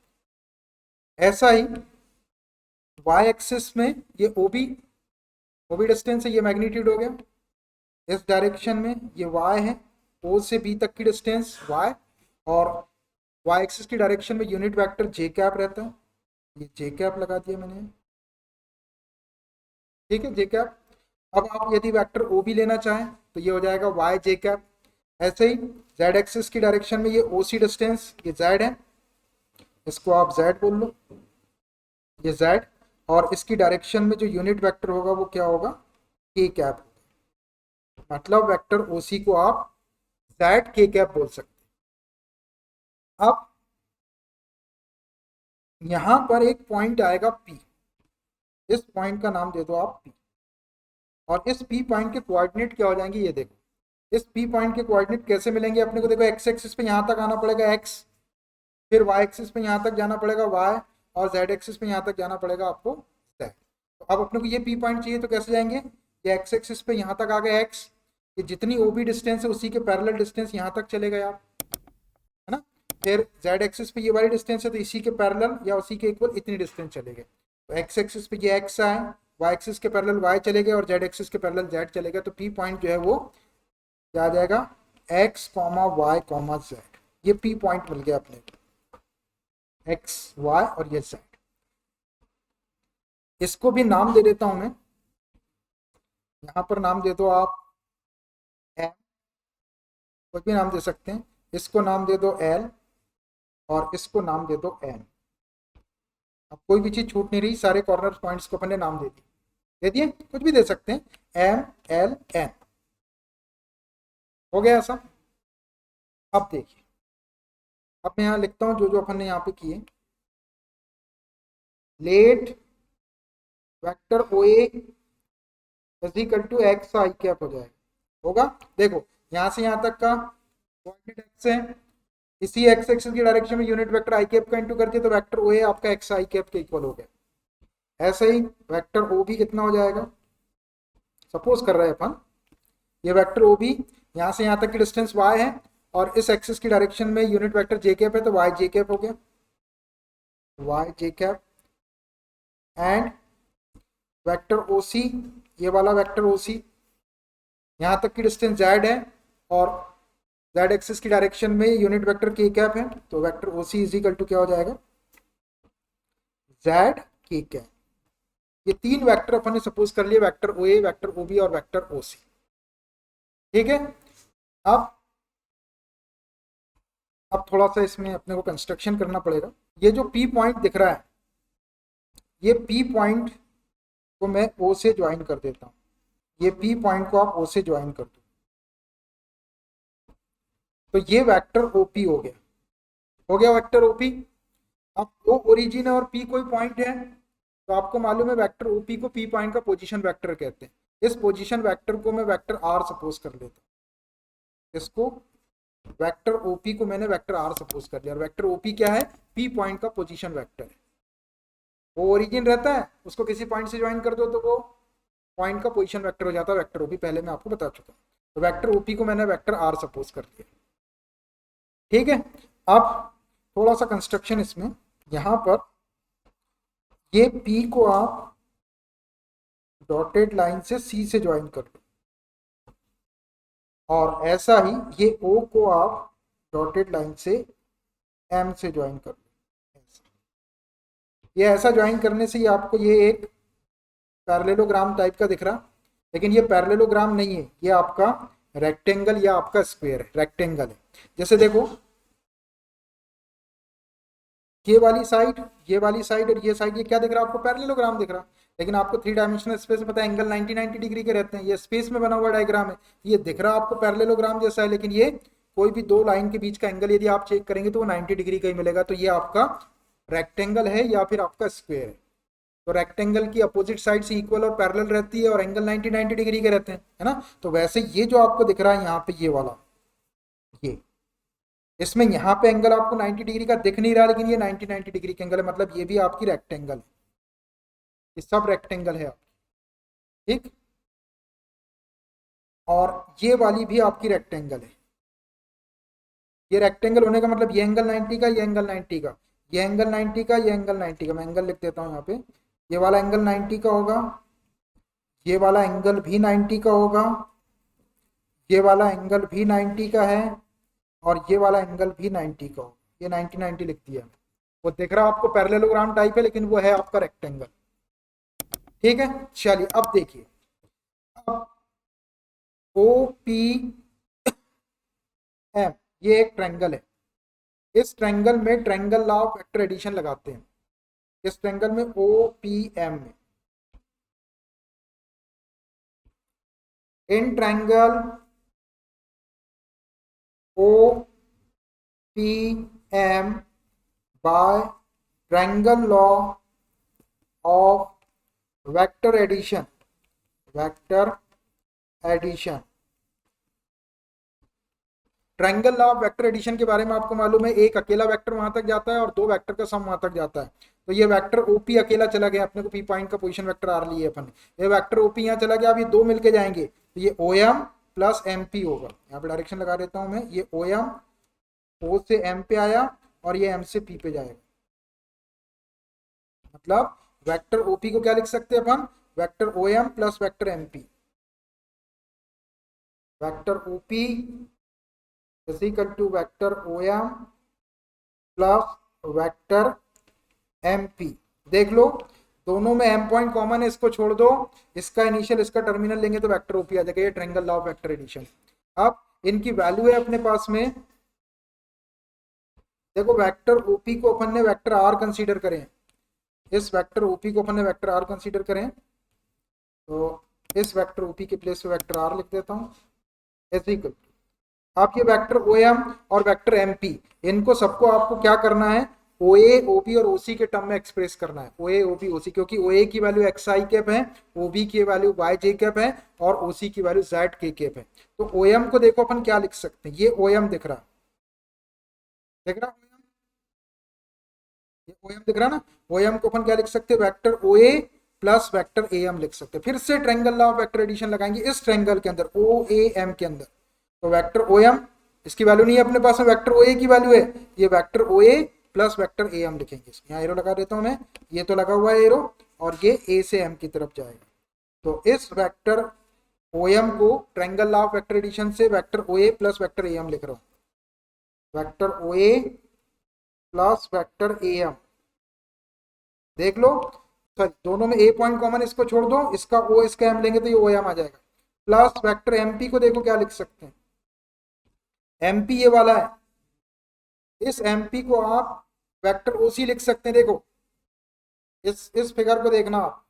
ऐसा ही वाई एक्सिस में ये ओ बी डिस्टेंस है, ये मैग्नीट्यूड हो गया। इस डायरेक्शन में ये y है, o से b तक की डिस्टेंस y और y एक्सिस की डायरेक्शन में यूनिट वेक्टर j कैप रहता है। ये j कैप लगा दिया मैंने। ठीक है j कैप। अब आप यदि वेक्टर o भी लेना चाहें तो ये हो जाएगा y j कैप। ऐसे ही z एक्सिस की डायरेक्शन में ये o c डिस्टेंस, ये z है, इसको आप z बोल लो, ये z। और इसकी डायरेक्शन में जो यूनिट वेक्टर होगा वो क्या होगा, k कैप। मतलब वेक्टर ओसी को आप जेड के कैप बोल सकते हैं। अब यहां पर एक पॉइंट आएगा पी, इस पॉइंट का नाम दे दो आप पी। और इस पी पॉइंट के कोऑर्डिनेट क्या हो जाएंगे ये देखो। इस पी पॉइंट के कोऑर्डिनेट कैसे मिलेंगे अपने को, देखो एक्स एक्सिस पे यहां तक आना पड़ेगा एक्स, फिर वाई एक्सिस पे यहां तक जाना पड़ेगा वाई और जेड एक्सिस पे यहां तक जाना पड़ेगा आपको जेड। तो अब अपने को ये पी पॉइंट चाहिए तो कैसे जाएंगे, ये एक्स एक्सिस पे यहां तक आ गए एक्स, ये जितनी ओबी डिस्टेंस है उसी के पैरेलल डिस्टेंस यहाँ तक चले गए आप, है ना। फिर जेड एक्सिस पे ये वाली डिस्टेंस है तो इसी के पैरेलल या उसी के इक्वल इतनी डिस्टेंस चले गए। तो एक्स एक्सिस पे ये एक्स आए, वाई एक्सिस के पैरेलल वाई चले गए और जेड एक्सिस के पैरेलल जेड चले गए। तो पी पॉइंट जो है वो क्या आ जाएगा, X comma Y comma Z. ये पी पॉइंट मिल गया अपने को, एक्स वाई और ये जेड। इसको भी नाम दे देता हूं मैं, यहां पर नाम दे दो आप एम। कुछ भी नाम दे सकते हैं। इसको नाम दे दो एल और इसको नाम दे दो एन। अब कोई भी चीज छूट नहीं रही, सारे कॉर्नर पॉइंट्स को अपन ने नाम दे दिए, कुछ भी दे सकते हैं, एम एल एन। हो गया ऐसा। अब देखिए, अब मैं यहाँ लिखता हूँ जो जो अपन ने यहाँ पे किए। Let vector O is equal to x I cap हो जाएगा, होगा। देखो यहाँ से यहाँ तक का कोऑर्डिनेट एक्स है, इसी एक्स एक्सिस की डायरेक्शन में यूनिट वेक्टर आई कैप का इंटू कर दिया तो वेक्टर ओ आपका एक्स आई कैप के इक्वल हो गया। ऐसे ही वेक्टर ओ भी कितना हो जाएगा, सपोज कर रहे हैं अपन ये वेक्टर ओ भी यहाँ से यहाँ तक की डिस्टेंस y है और इस एक्सिस की डायरेक्शन में यूनिट वेक्टर जे कैप है तो y जे कैप हो गया, y J cap. And vector O C, ये वाला वेक्टर ओ सी, यहाँ तक की डिस्टेंस z है और z एक्सिस की डायरेक्शन में यूनिट वेक्टर के कैप है तो vector O C is equal to क्या हो जाएगा, z के कैप। ये तीन वेक्टर अपन ने सपोज कर लिए, vector O A, vector O B और वेक्टर ओ सी। ठीक है। अब थोड़ा सा इसमें अपने को कंस्ट्रक्शन करना पड़ेगा। ये जो P पॉइंट दिख रहा है, ये P पॉइंट को मैं O से ज्वाइन कर देता हूँ। ये P पॉइंट को आप O से ज्वाइन कर दो तो ये वेक्टर OP हो गया, हो गया वेक्टर OP। अब O ओरिजिन है और P कोई पॉइंट है तो आपको मालूम है वेक्टर OP को P पॉइंट का पोजीशन वेक्टर कहते हैं। इस पोजीशन वेक्टर को मैं वेक्टर R सपोज कर लेता हूँ, इसको वेक्टर ओपी को मैंने वेक्टर आर सपोज कर लिया। और वेक्टर ओपी क्या है, पी पॉइंट का पोजीशन वेक्टर है। वो ओरिजिन रहता है, उसको किसी पॉइंट से ज्वाइन कर दो तो वो पॉइंट का पोजीशन वेक्टर हो जाता है वेक्टर ओपी, पहले मैं आपको बता चुका हूँ। तो वेक्टर ओपी को मैंने वेक्टर आर सपोज कर लिया। ठीक है। अब थोड़ा सा कंस्ट्रक्शन इसमें, यहाँ पर ये पी को आप डॉटेड लाइन से सी से ज्वाइन कर लो और ऐसा ही ये O को आप डॉटेड लाइन से M से ज्वाइन कर लो। ये ऐसा ज्वाइन करने से ये आपको ये एक पैरेललोग्राम टाइप का दिख रहा, लेकिन ये पैरेललोग्राम नहीं है, ये आपका रेक्टेंगल या आपका स्क्वायर है, रेक्टेंगल है। जैसे देखो ये वाली साइड, ये वाली साइड और ये साइड, ये क्या दिख रहा है आपको, पैरेललोग्राम दिख रहा। लेकिन आपको 3 डायमेंशनल स्पेस में पता है एंगल 90 डिग्री के रहते हैं, ये स्पेस में बना हुआ डायग्राम है, ये दिख रहा आपको पैरेललोग्राम जैसा है, लेकिन ये कोई भी दो लाइन के बीच का एंगल यदि आप चेक करेंगे तो वो 90 डिग्री का ही मिलेगा। तो ये आपका रेक्टेंगल है या फिर आपका स्क्वायर है। तो रेक्टेंगल की अपोजिट साइड से इक्वल और पैरेलल रहती है और एंगल 90 डिग्री के रहते हैं, है ना। तो वैसे ये जो आपको दिख रहा है यहाँ पे ये वाला, ये इसमें यहाँ पे एंगल आपको 90 डिग्री का दिख नहीं रहा, लेकिन ये 90 डिग्री का एंगल है, मतलब ये भी आपकी रेक्टेंगल है, ये सब रेक्टेंगल है आपकी। ठीक। और ये वाली भी आपकी रेक्टेंगल है। ये रेक्टेंगल होने का मतलब ये एंगल 90 का, ये एंगल 90 का, ये एंगल 90 का, ये एंगल 90 का। मैं एंगल लिख देता हूँ यहाँ पे, ये वाला एंगल 90 का होगा, ये वाला एंगल भी 90 का होगा, ये वाला एंगल भी 90 का है और ये वाला एंगल भी 90 का होगा। ये 90 लिख दिया। वो दिख रहा आपको पैरेललोग्राम टाइप है, लेकिन वो है आपका रेक्टेंगल। ठीक है। चलिए अब देखिए, अब ओ पी एम ये एक ट्रायंगल है। इस ट्रायंगल में triangle law of vector addition लगाते हैं। इस ट्रायंगल में ओ पी एम में, in triangle O P M by triangle law of vector addition, vector addition. Triangle law of vector addition के बारे में आपको मालूम है, एक अकेला वेक्टर वहां तक जाता है और दो वेक्टर का सम वहां तक जाता है। तो ये वेक्टर ओपी अकेला चला गया, अपने को पी पॉइंट का पोजीशन वेक्टर आर लिए अपन, ये वेक्टर ओपी यहाँ चला गया। अब ये दो मिलके जाएंगे तो ये O M plus M P होगा। यहाँ पे डायरेक्शन लगा देता हूँ मैं, ये ओ एम, ओ से एम पे आया और ये एम से पी पे जाएगा। मतलब वेक्टर ओपी को क्या लिख सकते हैं अपन, vector O M plus vector M P. Vector OP is equal to vector O M plus vector M P. देख लो दोनों में एम पॉइंट कॉमन है, इसको छोड़ दो, इसका इनिशियल इसका टर्मिनल लेंगे तो वेक्टर ओपी आ जाएगा। ये triangle law of vector addition. अब इनकी वैल्यू है अपने पास में, देखो वेक्टर ओपी को अपन ने वेक्टर आर कंसीडर करें, इस वेक्टर ओपी को अपन ने वेक्टर आर कंसीडर करें, तो इस वेक्टर ओपी के प्लेस पे वेक्टर आर लिख देता हूँ इज इक्वल, आप ये वेक्टर ओ एम और वेक्टर एम पी, इनको सबको आपको क्या करना है, ओ ए ओ बी और ओ सी के टर्म में एक्सप्रेस करना है, ओ ए ओ बी ओ सी, क्योंकि ओ ए की वैल्यू एक्स आई कैप है, ओ बी की वैल्यू वाई जे कैप है और ओ सी की वैल्यू जेड के कैप है। तो ओ एम को देखो अपन क्या लिख सकते हैं, ये ओ एम दिख रहा, दिख रहा ये ओ एम दिख रहा ना, ओ एम को अपन क्या लिख सकते हैं, vector O A plus vector A M लिख सकते हैं। फिर से triangle law of vector addition लगाएंगे इस ट्रायंगल के अंदर ओ ए एम के अंदर, तो वेक्टर ओ एम, इसकी वैल्यू नहीं है अपने पास में, वेक्टर ओ ए की वैल्यू है, ये vector O A plus vector A M लिखेंगे। यहाँ एरो लगा देता हूँ मैं, ये तो लगा हुआ है एरो, और ये ए से एम की तरफ जाएगा। तो इस वेक्टर ओ एम को triangle law of vector addition से vector O A plus vector A M लिख रहा हूँ, vector O A plus vector A M, देख लो सर दोनों में ए पॉइंट कॉमन, इसको छोड़ दो, इसका ओ इसका एम लेंगे तो ये ओ एम आ जाएगा, प्लस वेक्टर एमपी को देखो क्या लिख सकते हैं, एमपी ये वाला है, इस एमपी को आप वेक्टर ओसी लिख सकते हैं। देखो इस फिगर को देखना आप,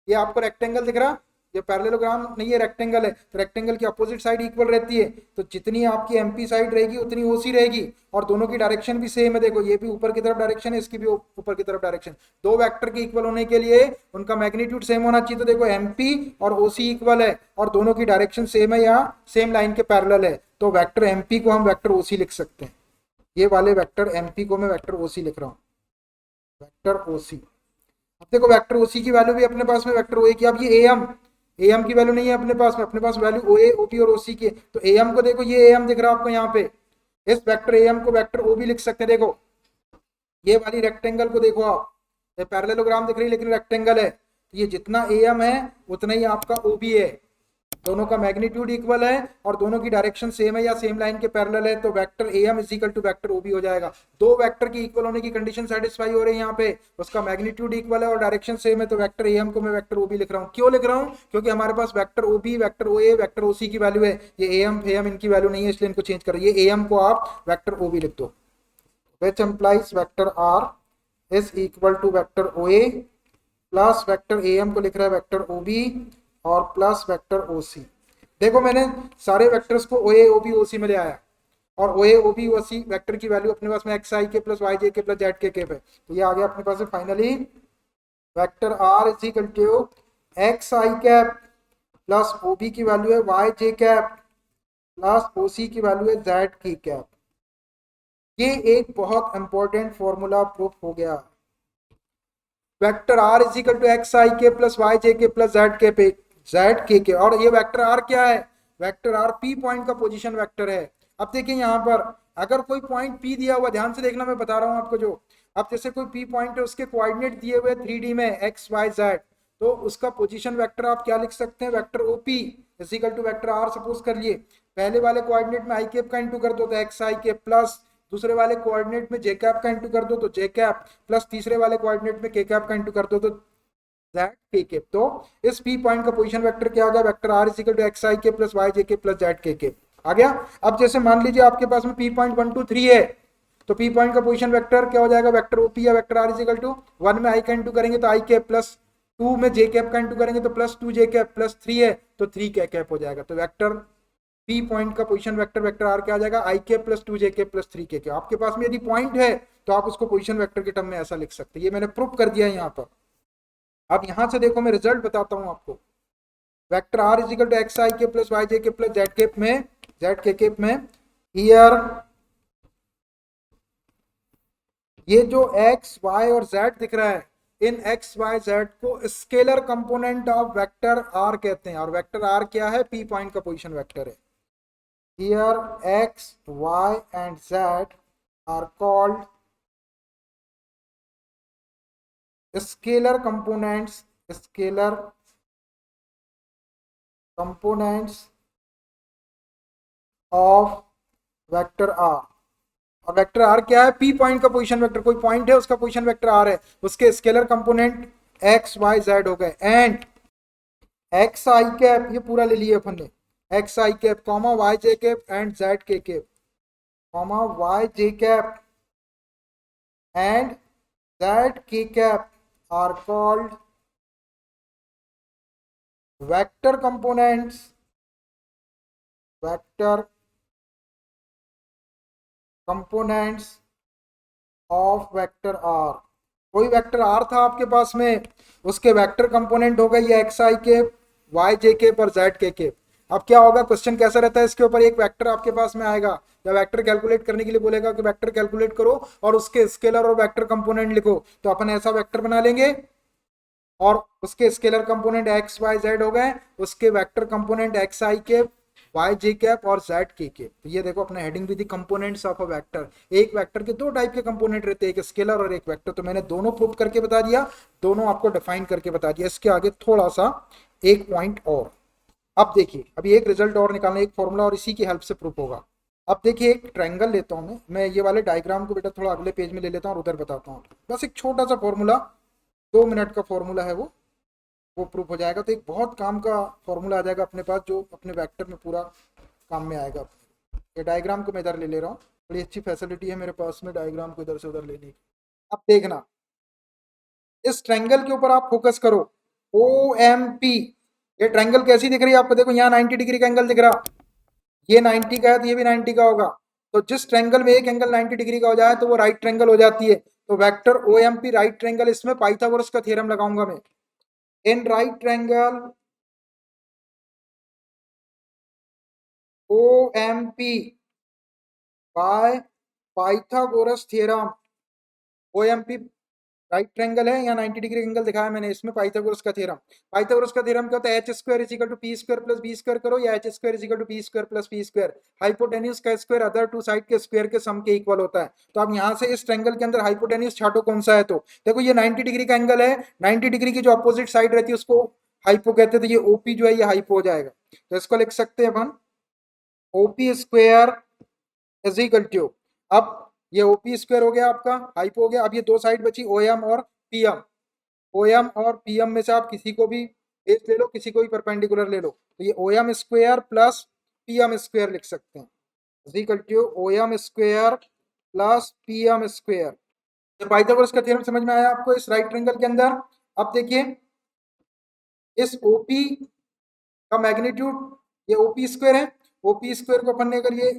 ये आपको रेक्टेंगल दिख रहा, ये पैरेललोग्राम नहीं है रेक्टेंगल है, तो रेक्टेंगल की अपोजिट साइड इक्वल रहती है, तो जितनी आपकी एमपी साइड रहेगी उतनी ओसी रहेगी, और दोनों की डायरेक्शन भी सेम है। देखो ये भी ऊपर की तरफ डायरेक्शन है, इसकी भी ऊपर की तरफ डायरेक्शन, दो वेक्टर के इक्वल होने के लिए उनका मैग्नीट्यूड सेम होना चाहिए। तो देखो एमपी और ओसी इक्वल है और दोनों की डायरेक्शन सेम है या सेम लाइन के पैरेलल है, तो वेक्टर एमपी को हम वेक्टर ओसी लिख सकते हैं। ये वाले वेक्टर एमपी को मैं वेक्टर ओसी लिख रहा हूँ, वेक्टर ओसी। अब देखो वेक्टर ओसी की वैल्यू भी अपने पास में वेक्टर ओ ए की, अब ये ए एम की वैल्यू नहीं है अपने पास में, अपने पास वैल्यू ओ ए ओ पी और ओ सी की है, तो ए एम को देखो, ये ए एम दिख रहा है आपको यहाँ पे, इस वेक्टर ए एम को वेक्टर ओ भी लिख सकते हैं। देखो ये वाली रेक्टेंगल को देखो आप, ये पैरेललोग्राम दिख रही है लेकिन रेक्टेंगल है, ये जितना ए एम है उतना ही आपका ओ बी है, दोनों का मैग्नीट्यूड इक्वल है और दोनों की डायरेक्शन सेम है या सेम लाइन के पैरेलल है, तो vector A M is equal to vector O B हो जाएगा। दो वेक्टर की इक्वल होने की कंडीशन सेटिस्फाई हो रही है यहाँ पे, उसका मैग्नीट्यूड इक्वल है और डायरेक्शन सेम है, तो वेक्टर ए एम को मैं वेक्टर ओ बी लिख रहा हूँ। क्यों लिख रहा हूँ, क्योंकि हमारे पास vector O B vector O A vector O C की वैल्यू है, ये ए एम इनकी वैल्यू नहीं है, इसलिए इनको चेंज करो, ये ए एम को आप वेक्टर ओ बी लिख दो, which implies vector R is equal to vector O A plus vector A M को लिख रहा है वेक्टर ओ बी और प्लस वेक्टर ओ सी। देखो मैंने सारे वेक्टर्स को ओ ए ओ बी ओ सी में ले आया, और ओ ए O B O C vector की वैल्यू अपने पास में एक्स आई के प्लस वाई जे के प्लस जेड के कैप है, तो ये आ गया अपने पास में finally vector R is equal to x I cap plus O B की वैल्यू है वाई जे कैप प्लस ओ सी की वैल्यू है जेड की कैप। ये एक बहुत इंपॉर्टेंट फॉर्मूला प्रूफ हो गया, vector R is equal to x आई के प्लस वाई जे के प्लस जेड के पे जेड के, और ये वेक्टर आर क्या है, वेक्टर आर पी पॉइंट का पोजीशन वेक्टर है। अब देखिए यहाँ पर अगर कोई पॉइंट पी दिया हुआ, ध्यान से देखना मैं बता रहा हूँ आपको, जो अब जैसे कोई पी पॉइंट है उसके कोऑर्डिनेट दिए हुए 3D में एक्स वाई जेड, तो उसका पोजीशन वेक्टर आप क्या लिख सकते हैं, vector O P is equal to vector R. Suppose कर लिए पहले वाले कोऑर्डिनेट में आई कैप का इंटू कर दो तो एक्स आई कैप, प्लस दूसरे वाले कोऑर्डिनेट में जे कैप का इंटू कर दो तो जे कैप, प्लस तीसरे वाले कोऑर्डिनेट में के कैप का इंटू कर दो तो जेड के कैप। तो इस पी पॉइंट का पोजीशन वेक्टर क्या आ गया, vector R is equal to x आई के प्लस वाई जे के प्लस जेड के कैप आ गया। अब जैसे मान लीजिए आपके पास में पी पॉइंट 1 2 3 है, तो पी पॉइंट का पोजीशन वेक्टर क्या हो जाएगा, वेक्टर ओपी या vector R is equal to 1 में आई का इंटू करेंगे तो आई कैप, प्लस 2 में जे कैप का इंटू करेंगे तो प्लस 2 जे कैप, प्लस 3 है तो 3 के कैप हो जाएगा। तो वेक्टर पी पॉइंट का पोजीशन वेक्टर वेक्टर आर क्या आ जाएगा, आई कैप प्लस 2 जे कैप प्लस 3 के कैप। आपके पास में यदि पॉइंट है तो आप उसको पोजीशन वेक्टर के टर्म में ऐसा लिख सकते हैं, ये मैंने प्रूफ कर दिया है यहाँ पर। अब यहां से देखो मैं रिजल्ट बताता हूं आपको, vector R is equal to x आई के प्लस वाई जे के प्लस जेड केप में, जेड के केप में हियर ये जो एक्स वाई और जेड दिख रहा है, इन एक्स वाई जेड को scalar component of vector R कहते हैं, और वेक्टर आर क्या है, पी पॉइंट का पोजीशन वेक्टर है। Here x y and z are called scalar components of vector R. और वेक्टर आर क्या है, पी पॉइंट का पोजीशन वेक्टर, कोई पॉइंट है उसका पोजीशन वेक्टर आर है, उसके scalar component X Y Z हो गए, एंड एक्स आई कैप ये पूरा ले लिए अपन ने, x I cap comma y J cap and z के cap comma y J cap and z के cap are called vector components vector components of vector R. कोई वेक्टर आर था आपके पास में, उसके वेक्टर कंपोनेंट हो गए ये एक्स आई के, वाई जे के और जेड के। अब क्या होगा, क्वेश्चन कैसा रहता है, इसके ऊपर एक वेक्टर आपके पास में आएगा या वेक्टर कैलकुलेट करने के लिए बोलेगा कि वेक्टर कैलकुलेट करो और उसके स्केलर और वेक्टर कंपोनेंट लिखो, तो अपन ऐसा वेक्टर बना लेंगे और उसके scalar component X Y Z हो गए, उसके वेक्टर कंपोनेंट एक्स आई के, वाई जे कैप और जेड के। तो ये देखो अपने हेडिंग भी थी कंपोनेंट्स ऑफ अ वेक्टर। एक वेक्टर के दो टाइप के कंपोनेंट रहते हैं, एक स्केलर और एक वेक्टर। तो मैंने दोनों प्रूफ करके बता दिया, दोनों आपको डिफाइन करके बता दिया। इसके आगे थोड़ा सा एक पॉइंट और। अब देखिए, अभी एक रिजल्ट और निकालना, एक फॉर्मूला, और इसी की हेल्प से प्रूफ होगा। अब देखिए एक ट्रायंगल लेता हूं मैं ये वाले डायग्राम को बेटा थोड़ा अगले पेज में ले लेता हूँ और उधर बताता हूँ। बस एक छोटा सा फॉर्मूला, 2 मिनट का फॉर्मूला है वो प्रूफ हो जाएगा। तो एक बहुत काम का फॉर्मूला आ जाएगा अपने पास, जो अपने वेक्टर में पूरा काम में आएगा। ये डायग्राम को मैं इधर ले ले रहा हूँ, बड़ी अच्छी फैसिलिटी है मेरे पास में डायग्राम को इधर से उधर लेने की। अब देखना, इस ट्रायंगल के ऊपर आप फोकस करो, ओ एम पी। ये ट्रायंगल कैसी दिख रही है आपको, देखो यहाँ 90 डिग्री का एंगल दिख रहा, ये 90 का है तो ये भी 90 का होगा। तो जिस ट्रायंगल में एक एंगल 90 डिग्री का हो जाए तो वो राइट ट्रायंगल हो जाती है। तो vector O M P right triangle, इसमें पाइथागोरस का थ्योरम लगाऊंगा मैं। In right triangle O M P by Pythagoras theorem. O M P right triangle है, यहाँ 90 डिग्री एंगल दिखाया मैंने, इसमें पाइथागोरस का थ्योरम। पाइथागोरस का थ्योरम क्या होता है, H square is equal to P square plus B square करो, या H square is equal to P square plus P square. Hypotenuse का स्क्वायर अदर टू साइड के स्क्वायर के सम के इक्वल होता है। तो अब यहाँ से इस ट्रायंगल के अंदर हाइपोटेन्यूज छाटो कौन सा है, तो देखो ये 90 डिग्री का एंगल है, 90 डिग्री की जो अपोजिट साइड रहती है उसको हाइपो कहते हैं। तो ये ओपी जो है ये हाइपो हो जाएगा। तो इसको लिख सकते हैं अपन OP square is equal to, अब ये ओपी स्क्वायर हो गया आपका, हाइपो हो गया। अब ये दो साइड बची ओ एम और पी एम। ओ एम और पी एम में से आप किसी को भी बेस ले लो, किसी को भी परपेंडिकुलर ले लो, तो ये O M square plus P M square लिख सकते हैं, is equal to O M square plus P M square. ये पाइथागोरस का थ्योरम समझ में आया आपको इस राइट ट्रायंगल के अंदर। अब देखिए इस ओपी का मैग्नीट्यूड, ये ओपी स्क्वायर है, ओपी स्क्वायर को अपन ने अगर ये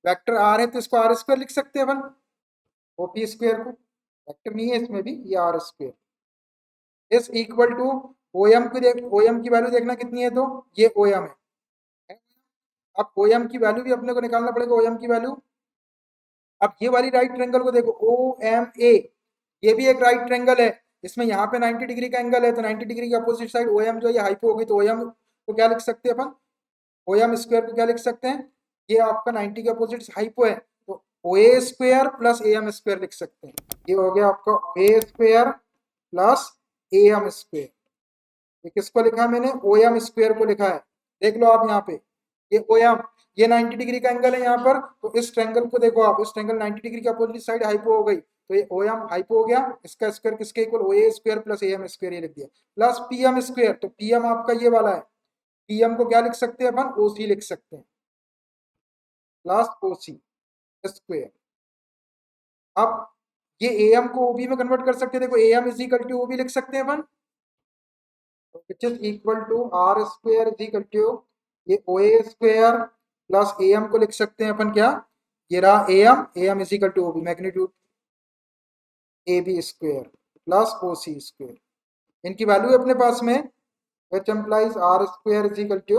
वेक्टर आर है तो इसको आर स्क्वायर लिख सकते हैं अपन। ओपी स्क्वायर को वेक्टर नहीं है इसमें भी, ये R square is equal to O M की ओ एम की वैल्यू देखना कितनी है, तो ये ओ एम है। अब ओ एम की वैल्यू भी अपने को निकालना पड़ेगा, ओ एम की वैल्यू। अब ये वाली राइट ट्रायंगल को देखो ओ एम ए, ये भी एक राइट ट्रायंगल है, इसमें यहाँ पे 90 डिग्री का एंगल है, तो 90 डिग्री के अपोजिट साइड ओ एम जो है हाइपो होगी, तो ओ एम को क्या लिख सकते हैं अपन, ओ एम स्क्वायर को क्या लिख सकते हैं, ये आपका 90 के अपोजिट हाइपो है, तो O A square plus A M square लिख सकते हैं। ये हो गया आपका O A square plus A M square. ये किसको लिखा है मैंने, ओ एम स्क्वायर को लिखा है। देख लो आप यहाँ पे, ये ओ एम, ये 90 डिग्री का एंगल है यहाँ पर, तो इस ट्रायंगल को देखो आप, इस ट्रायंगल 90 डिग्री की अपोजिट साइड हाइपो हो गई, तो ये ओ एम हाइपो हो गया, इसका स्क्वायर किसके इक्वल, O A square plus A M square, ये लिख दिया, प्लस पी एम स्क्वायर। तो पी एम आपका ये वाला है, पी एम को क्या लिख सकते हैं अपन, ओ सी लिख सकते हैं, प्लस ओ सी स्क्वायर। अब ये ए एम को ओबी में कन्वर्ट कर सकते हैं, देखो A M is equal to OB लिख सकते हैं अपन, which is equal to r square is equal to ये O A square plus A M को लिख सकते हैं अपन क्या, ये रहा A M is equal to OB magnitude A B square plus O C square. इनकी वैल्यू है अपने पास में, which implies R square is equal to,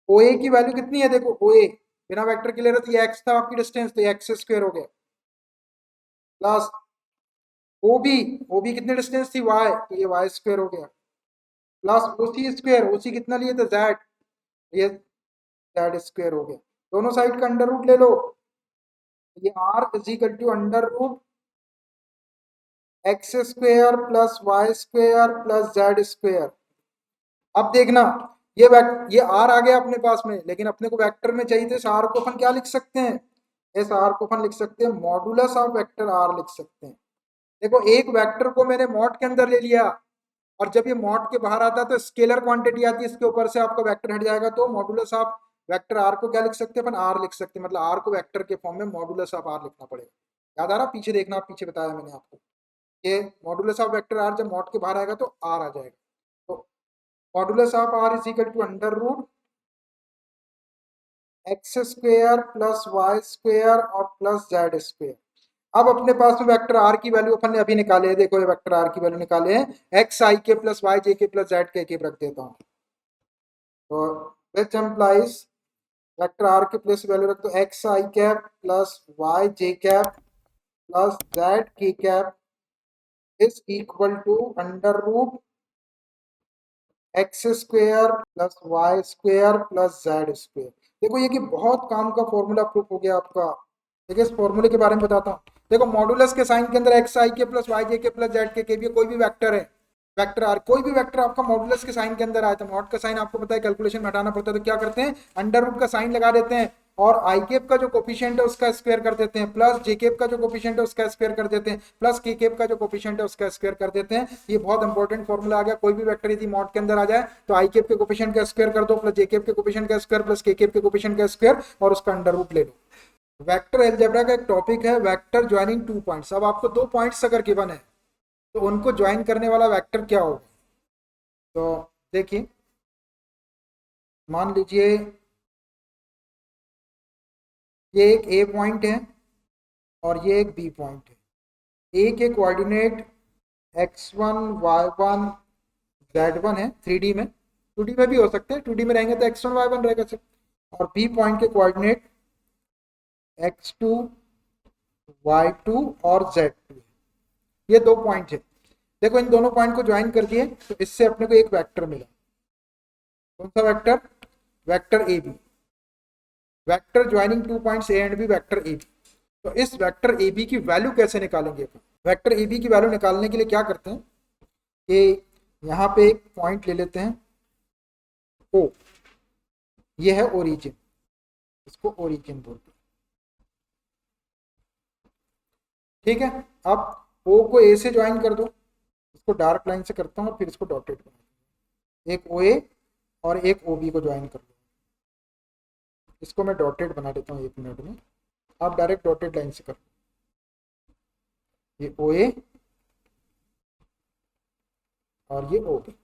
O A की वैल्यू कितनी है, देखो ओ ए बिना वेक्टर के ले रहे थे, ये एक्स था आपकी डिस्टेंस, तो एक्स स्क्वायर हो गया, प्लस ओबी, ओबी कितनी डिस्टेंस थी वाई, तो ये वाई स्क्वायर हो गया, प्लस ओसी स्क्वायर, ओसी कितना लिए थे जेड, ये जेड स्क्वायर हो गया। दोनों साइड का अंडर रूट ले लो, ये R is equal to under root x square plus Y square plus Z square. अब देखना ये आर आ गया अपने पास में, लेकिन अपने को वेक्टर में चाहिए थे, इस आर को अपन क्या लिख सकते हैं, इस आर को अपन लिख सकते हैं मॉडुलस ऑफ वेक्टर आर लिख सकते हैं। देखो एक वेक्टर को मैंने मॉड के अंदर ले लिया, और जब ये मॉड के बाहर आता है तो स्केलर क्वांटिटी आती है, इसके ऊपर से आपका वेक्टर हट जाएगा, तो मॉडुलस ऑफ वेक्टर आर को क्या लिख सकते हैं अपन, आर लिख सकते हैं, मतलब आर को वेक्टर के फॉर्म में मॉडुलस ऑफ आर लिखना पड़ेगा। याद आ रहा, पीछे देखना, आप पीछे बताया मैंने आपको, ये मॉडुलस ऑफ वेक्टर आर जब मॉड के बाहर आएगा तो आर आ जाएगा। तो modulus of R is equal to under root X square plus Y square और प्लस जेड स्क्वेयर। अब अपने पास में वेक्टर आर की वैल्यू अपन ने अभी निकाले है, देखो ये वेक्टर आर की वैल्यू निकाले हैं, एक्स आई के प्लस वाई जे के प्लस जेड के रख देता हूँ। तो विच एम्प्लाइज वेक्टर आर के प्लस वैल्यू रख दो, एक्स आई कैप प्लस वाई जे कैप प्लस जेड के cap is equal to under root X square plus Y square plus Z square. देखो ये कि बहुत काम का फॉर्मूला प्रूफ हो गया आपका। देखिए इस फॉर्मूले के बारे में बताता हूँ। देखो मॉडुलस के साइन के अंदर एक्स आई के प्लस वाई जे के प्लस जेड के भी कोई भी वेक्टर है, वेक्टर आर, कोई भी वेक्टर आपका मॉडुलस के साइन के अंदर आया था, मॉड का साइन आपको पता है कैलकुलेशन में हटाना पड़ता है, तो क्या करते हैं, अंडर रूट का साइन लगा देते हैं और आई केप का जो कोफिशिएंट है उसका स्क्वायर कर देते हैं, प्लस जे केप का जो कोफिशिएंट है उसका स्क्वायर कर देते हैं, प्लस के केप का जो कोफिशिएंट है उसका स्क्वायर कर देते हैं। ये बहुत इंपॉर्टेंट फॉर्मूला आ गया। कोई भी वेक्टर यदि मॉड के अंदर आ जाए तो आई केप के कोफिशिएंट का स्क्वायर कर दो, प्लस जे केप के कोफिशिएंट का स्क्वायर प्लस के केप के कोफिशिएंट का स्क्वायर और उसका अंडर रूट ले लो। वेक्टर अलजेब्रा का एक टॉपिक है वेक्टर ज्वाइनिंग टू पॉइंट्स। अब आपको दो पॉइंट्स अगर गिवन है तो उनको ज्वाइन करने वाला वेक्टर क्या होगा। तो देखिए मान लीजिए ये एक ए पॉइंट है और ये एक बी पॉइंट है। ए के कोऑर्डिनेट x1 y1 z1 है 3D में, 2D में भी हो सकते हैं, 2D में रहेंगे तो x1 y1 रहेगा सर। और बी पॉइंट के कोऑर्डिनेट x2 y2 और z2। ये दो पॉइंट है। देखो इन दोनों पॉइंट को ज्वाइन कर दिए तो इससे अपने को एक वेक्टर मिला। कौन सा vector, vector A B, vector joining two points A and B, vector A B. तो इस वेक्टर ए बी की वैल्यू कैसे निकालेंगे अपन। वेक्टर ए बी की वैल्यू निकालने के लिए क्या करते हैं कि यहाँ पे एक पॉइंट ले लेते हैं ओ, ये है ओरिजिन, इसको ओरिजिन बोलते हैं, ठीक है। अब ओ को ए से ज्वाइन कर दो, इसको डार्क लाइन से करता हूँ और फिर इसको डॉटेड बना दूँ। एक ओ ए और एक ओ बी को ज्वाइन कर लो, इसको मैं डॉटेड बना देता हूँ 1 मिनट में, आप डायरेक्ट डॉटेड लाइन से कर लो। ये ओ ए और ये ओ बी,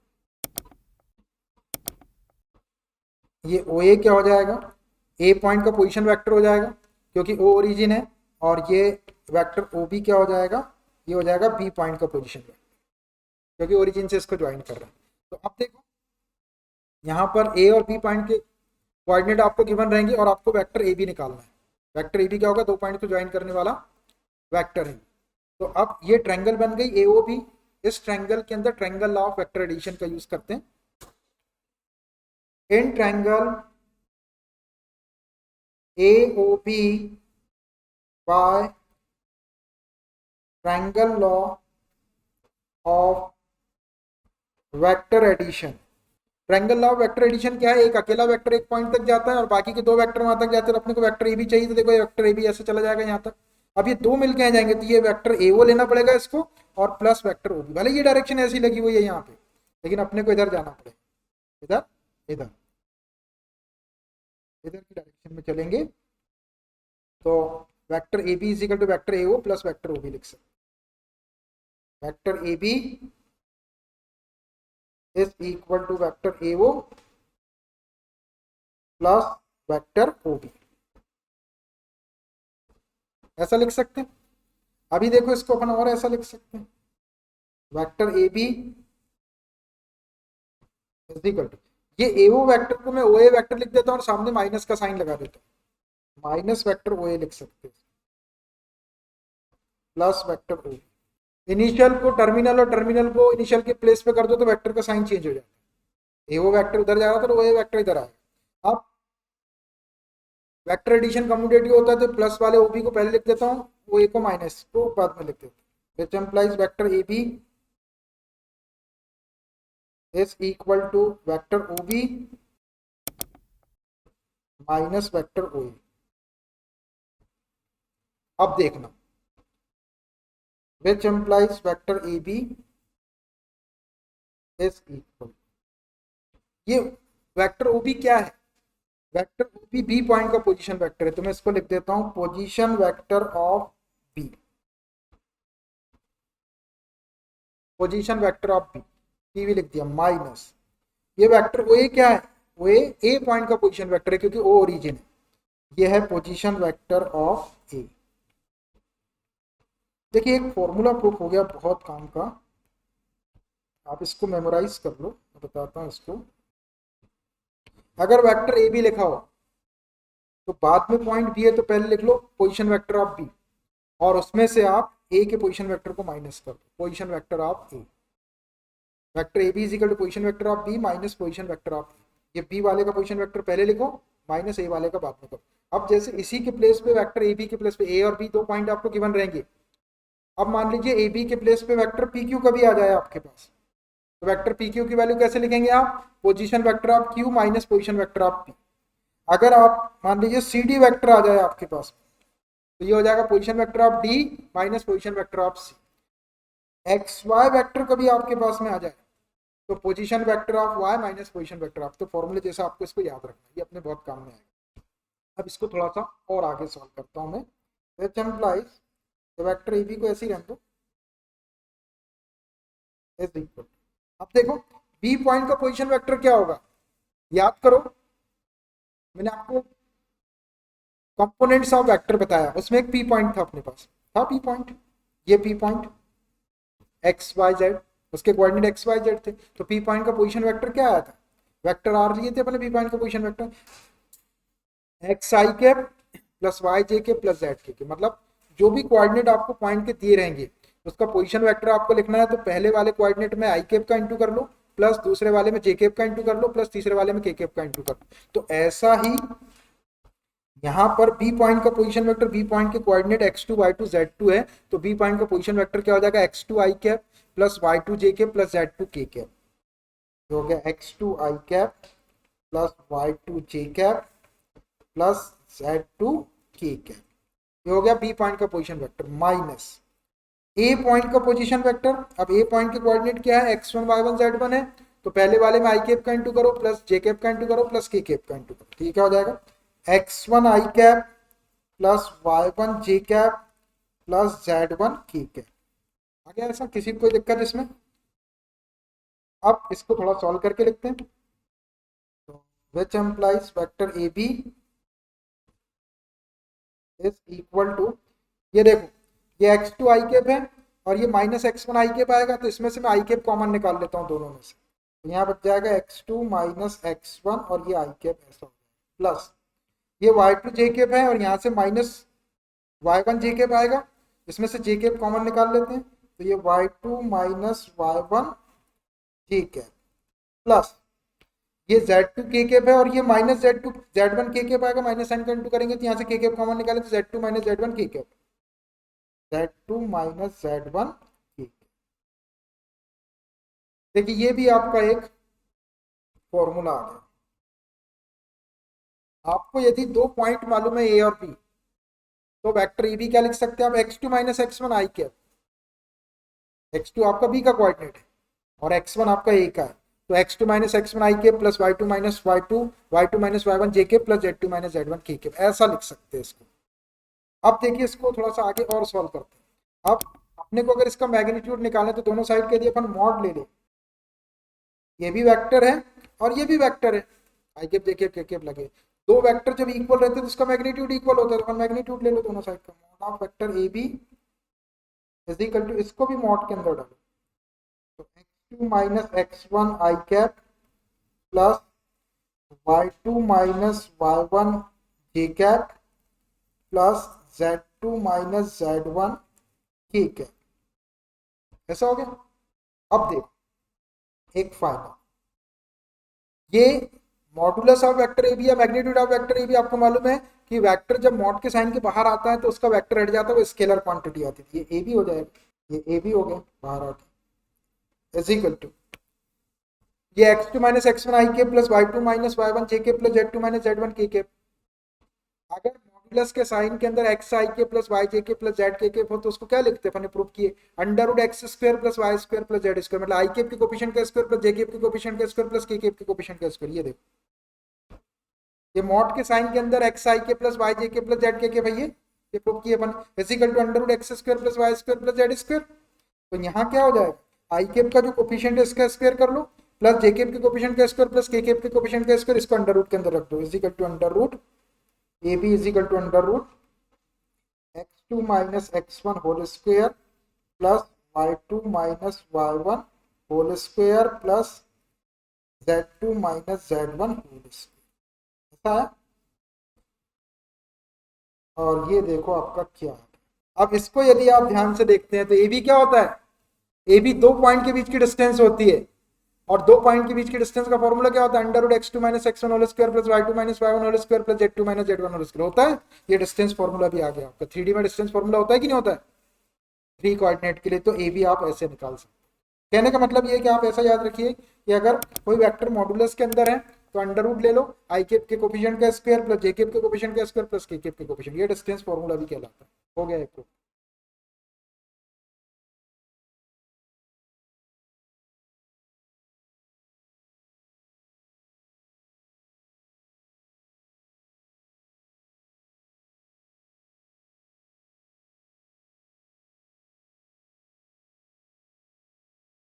ये ओ ए क्या हो जाएगा, ए पॉइंट का पोजीशन वेक्टर हो जाएगा क्योंकि ओ ओरिजिन है, और ये वेक्टर ओ बी क्या हो जाएगा, ये हो जाएगा बी पॉइंट का पोजीशन वेक्टर क्योंकि ओरिजिन से इसको ज्वाइन कर रहा है। तो अब देखो यहाँ पर ए और बी पॉइंट के कोऑर्डिनेट आपको गिवन रहेंगे और आपको वेक्टर ए बी निकालना है। वेक्टर ए बी क्या होगा, दो पॉइंट को ज्वाइन करने वाला वेक्टर है। तो अब ये ट्रायंगल बन गई ए ओ बी। इस ट्रायंगल के अंदर triangle law of vector addition का यूज करते हैं। In triangle A O B by triangle law of vector addition. Triangle law of vector addition क्या है, एक अकेला वेक्टर एक पॉइंट तक जाता है और बाकी के दो वेक्टर वहां तक जाते हैं। अपने को वेक्टर ए बी चाहिए तो देखो ये वेक्टर ए बी ऐसे चला जाएगा यहाँ तक। अब ये दो मिलके आ जाएंगे तो ये वेक्टर ए ओ लेना पड़ेगा इसको और प्लस वेक्टर ओ बी। भले ये डायरेक्शन ऐसी लगी हुई है यहाँ पे, लेकिन अपने को इधर जाना पड़ेगा, इधर इधर इधर की डायरेक्शन में चलेंगे तो vector A B is equal to vector A O plus vector O B लिख सकते। Vector A B is equal to vector A O plus vector O B, ऐसा लिख सकते हैं। अभी देखो इसको अपन और ऐसा लिख सकते हैं, vector A B is equal to, ये ए ओ वेक्टर को मैं ओ ए वेक्टर लिख देता हूँ और सामने माइनस का साइन लगा देता हूँ, माइनस वेक्टर ओ ए लिख सकते हैं प्लस वेक्टर ओ। इनिशियल को टर्मिनल और टर्मिनल को इनिशियल के प्लेस पे कर दो तो वेक्टर का साइन चेंज हो जाता है। ए ओ वेक्टर उधर जा रहा था तो ओ ए वेक्टर इधर आएगा। अब वेक्टर एडिशन कम्यूटेटिव होता है तो प्लस वाले ओ बी को पहले लिख देता हूँ, ओ ए को माइनस को बाद में लिख देता हूँ। Which implies vector A B is equal to vector OB minus vector OA। अब देखना which implies vector AB is equal, ये वेक्टर OB क्या है, वेक्टर भी बी पॉइंट का पोजीशन वेक्टर है, तो मैं इसको लिख देता हूं position vector of B, position vector of B, P भी लिख दिया माइनस, ये वेक्टर ओ ए क्या है, वो ए पॉइंट का पोजीशन वेक्टर है क्योंकि ओ ओरिजिन है, ये है पोजीशन वेक्टर ऑफ ए। देखिए एक फॉर्मूला प्रूफ हो गया बहुत काम का, आप इसको मेमोराइज कर लो, मैं बताता हूँ इसको। अगर वेक्टर ए बी लिखा हो तो बाद में पॉइंट बी है तो पहले लिख लो पोजीशन वेक्टर ऑफ बी, और उसमें से आप ए के पोजीशन वेक्टर को माइनस कर दो, position vector of A, vector A B is equal to position vector of B minus position vector of A. ये बी वाले का पोजीशन वेक्टर पहले लिखो, माइनस ए वाले का बाद में करो। अब जैसे इसी के प्लेस पे वेक्टर ए बी के प्लेस पे ए और बी दो पॉइंट आपको गिवन रहेंगे। अब मान लीजिए ए बी के प्लेस पे वेक्टर पी क्यू का भी आ जाए आपके पास, तो वेक्टर पी क्यू की वैल्यू कैसे लिखेंगे आप, position vector of Q minus position vector of P. अगर आप मान लीजिए सी डी वेक्टर आ जाए आपके पास, तो ये हो जाएगा position vector of D minus position vector of C. X Y vector कभी आपके पास में आ जाए तो position vector of Y minus position vector of, तो फॉर्मूले जैसा आपको इसको याद रखना है, ये अपने बहुत काम में आएगा। अब इसको थोड़ा सा और आगे सॉल्व करता हूँ मैं, व्हिच एम्प्लाइज, तो वेक्टर ए बी को ऐसे ही रहने दो, इज इक्वल, अब देखो बी पॉइंट का पोजीशन वेक्टर क्या होगा, याद करो मैंने आपको कंपोनेंट्स ऑफ वेक्टर बताया, उसमें एक पी पॉइंट था अपने पास, था पी पॉइंट, ये P point X Y Z, उसके कोऑर्डिनेट एक्स वाई जेड थे, तो पी पॉइंट का पोजीशन वेक्टर क्या आया था, वेक्टर आर लिए थे अपने पी पॉइंट का पोजीशन वेक्टर एक्स आई के प्लस वाई जे के प्लस जेड के, मतलब जो भी कोऑर्डिनेट आपको पॉइंट के दिए रहेंगे उसका पोजीशन वेक्टर आपको लिखना है, तो पहले वाले कोऑर्डिनेट में आई केप का इंटू कर लो, प्लस दूसरे वाले में जे केप का इंटू कर लो, प्लस तीसरे वाले में के केप का इंटू कर लो। तो ऐसा ही यहाँ पर बी पॉइंट का पोजीशन वेक्टर, बी पॉइंट के कोऑर्डिनेट x2 y2 z2 है, तो बी पॉइंट का पोजीशन वेक्टर क्या हो जाएगा, x2 i cap plus y2 j cap plus z2 k cap, हो गया x2 i cap plus y2 j cap plus z2 k cap, ये हो गया बी पॉइंट का पोजीशन वेक्टर माइनस ए पॉइंट का पोजीशन वेक्टर। अब ए पॉइंट के coordinate क्या है, x1 y1 z1 है, तो पहले वाले में i कैप का इंटू करो प्लस j कैप का इंटू करो प्लस k कैप का इंटू करो, ठीक है, हो जाएगा x1 i cap plus y1 j cap plus z1 k cap. आगे ऐसा किसी को कोई दिक्कत इसमें, अब इसको थोड़ा सॉल्व करके लिखते हैं, तो which implies vector A B is equal to, ये देखो ये x2 i कैप है और ये माइनस x1 i कैप आएगा, तो इसमें से मैं i कैप कॉमन निकाल लेता हूँ दोनों में से, तो यहाँ बच जाएगा x2 माइनस x1 और ये i कैप ऐसा प्लस ये y2 j कैप है और यहाँ से माइनस y1 j कैप आएगा, इसमें से j कैप कॉमन निकाल लेते हैं, तो ये y2 minus y1 j cap plus ये z2 k कैप है और ये minus z2 z1 k cap आएगा, माइनस साइन का इंटू करेंगे तो यहाँ से k कैप कॉमन निकाले तो z2 minus z1 k cap, z2 minus z1 k। देखिए ये भी आपका एक फॉर्मूला आ गया। आपको यदि दो पॉइंट मालूम है ए और बी, तो वेक्टर ए बी क्या लिख सकते हैं आप, x2 minus x1 i cap, x2 आपका बी का कोऑर्डिनेट है और x1 आपका ए का है, तो x2 minus x1 i cap plus y2 minus y2 minus y1 j cap plus z2 minus z1 k cap, ऐसा लिख सकते हैं इसको। अब देखिए इसको थोड़ा सा आगे और सॉल्व करते हैं। अब अपने को अगर इसका मैग्नीट्यूड निकालना तो दोनों साइड के लिए अपन मॉड ले ले, ये भी वेक्टर है और ये भी वेक्टर है, आई कैप देखिए के कैप लगे, दो वेक्टर जब इक्वल रहते हैं तो उसका मैग्नीट्यूड इक्वल होता है, तो मैग्नीट्यूड ले लो दोनों साइड का, mod of vector A B is equal to, इसको भी मॉड के अंदर डालो, तो x2 minus x1 i cap plus y2 minus y1 j cap plus z2 minus z1 k cap, ऐसा हो गया। अब देखो एक फायदा, ये modulus of vector A B या magnitude of vector A B आपको मालूम है कि वेक्टर जब मॉड के साइन के बाहर आता है तो उसका वेक्टर हट जाता है, वो स्केलर क्वांटिटी आती थी, ये ए बी हो जाएगा, ये ए बी हो गया बाहर आके, इज इक्वल टू ये x2 माइनस x1 i के plus y2 minus y1 j के plus z2 minus z1 k के। अगर मॉडुलस के साइन के अंदर x i के प्लस y j के प्लस z के हो तो उसको क्या लिखते हैं, अपन ने प्रूव किए under root x square plus Y square plus Z square, मतलब आई केप के कोफिशिएंट का स्क्वायर प्लस जे केप के कोफिशिएंट का स्क्वायर प्लस के केप के कोफिशिएंट का स्क्वायर। ये देखो ये मॉड के साइन के अंदर एक्स आई के प्लस वाई जे के प्लस जेड के भैया ये प्रूव किए अपन, equal to under root x square plus Y square plus Z square. तो यहाँ क्या हो जाएगा, आई केप का जो कोफिशिएंट है इसका स्क्वायर कर लो, प्लस जे केप के कोफिशिएंट का स्क्वायर प्लस के केप के कोफिशिएंट का स्क्वायर, इसको अंडर रूट के अंदर रख दो, equal to under root A B equal to under root x2 minus x1 whole square plus y2 minus y1 whole square plus z2 minus z1 whole square, ऐसा है। और ये देखो आपका क्या है। अब इसको यदि आप ध्यान से देखते हैं तो ए बी क्या होता है, ए बी दो पॉइंट के बीच की डिस्टेंस होती है, और दो पॉइंट के बीच की डिस्टेंस का फॉर्मूला क्या होता है, under root x2 minus x1 whole square plus y2 minus y1 whole square plus z2 minus z1 whole square होता है। ये डिस्टेंस फॉर्मूला भी आ गया आपका, 3D में डिस्टेंस फॉर्मूला होता है कि नहीं होता है 3 कोऑर्डिनेट के लिए, तो ए बी आप ऐसे निकाल सकते हैं। कहने का मतलब ये है कि आप ऐसा याद रखिए कि अगर कोई वेक्टर मॉडुलस के अंदर है तो अंडर रूट ले लो आई केप के कोफिशिएंट का स्क्वायर प्लस जे केप के कोफिशिएंट का स्क्वायर प्लस के केप के कोफिशिएंट, ये डिस्टेंस फॉर्मूला भी कहलाता है। हो गया एक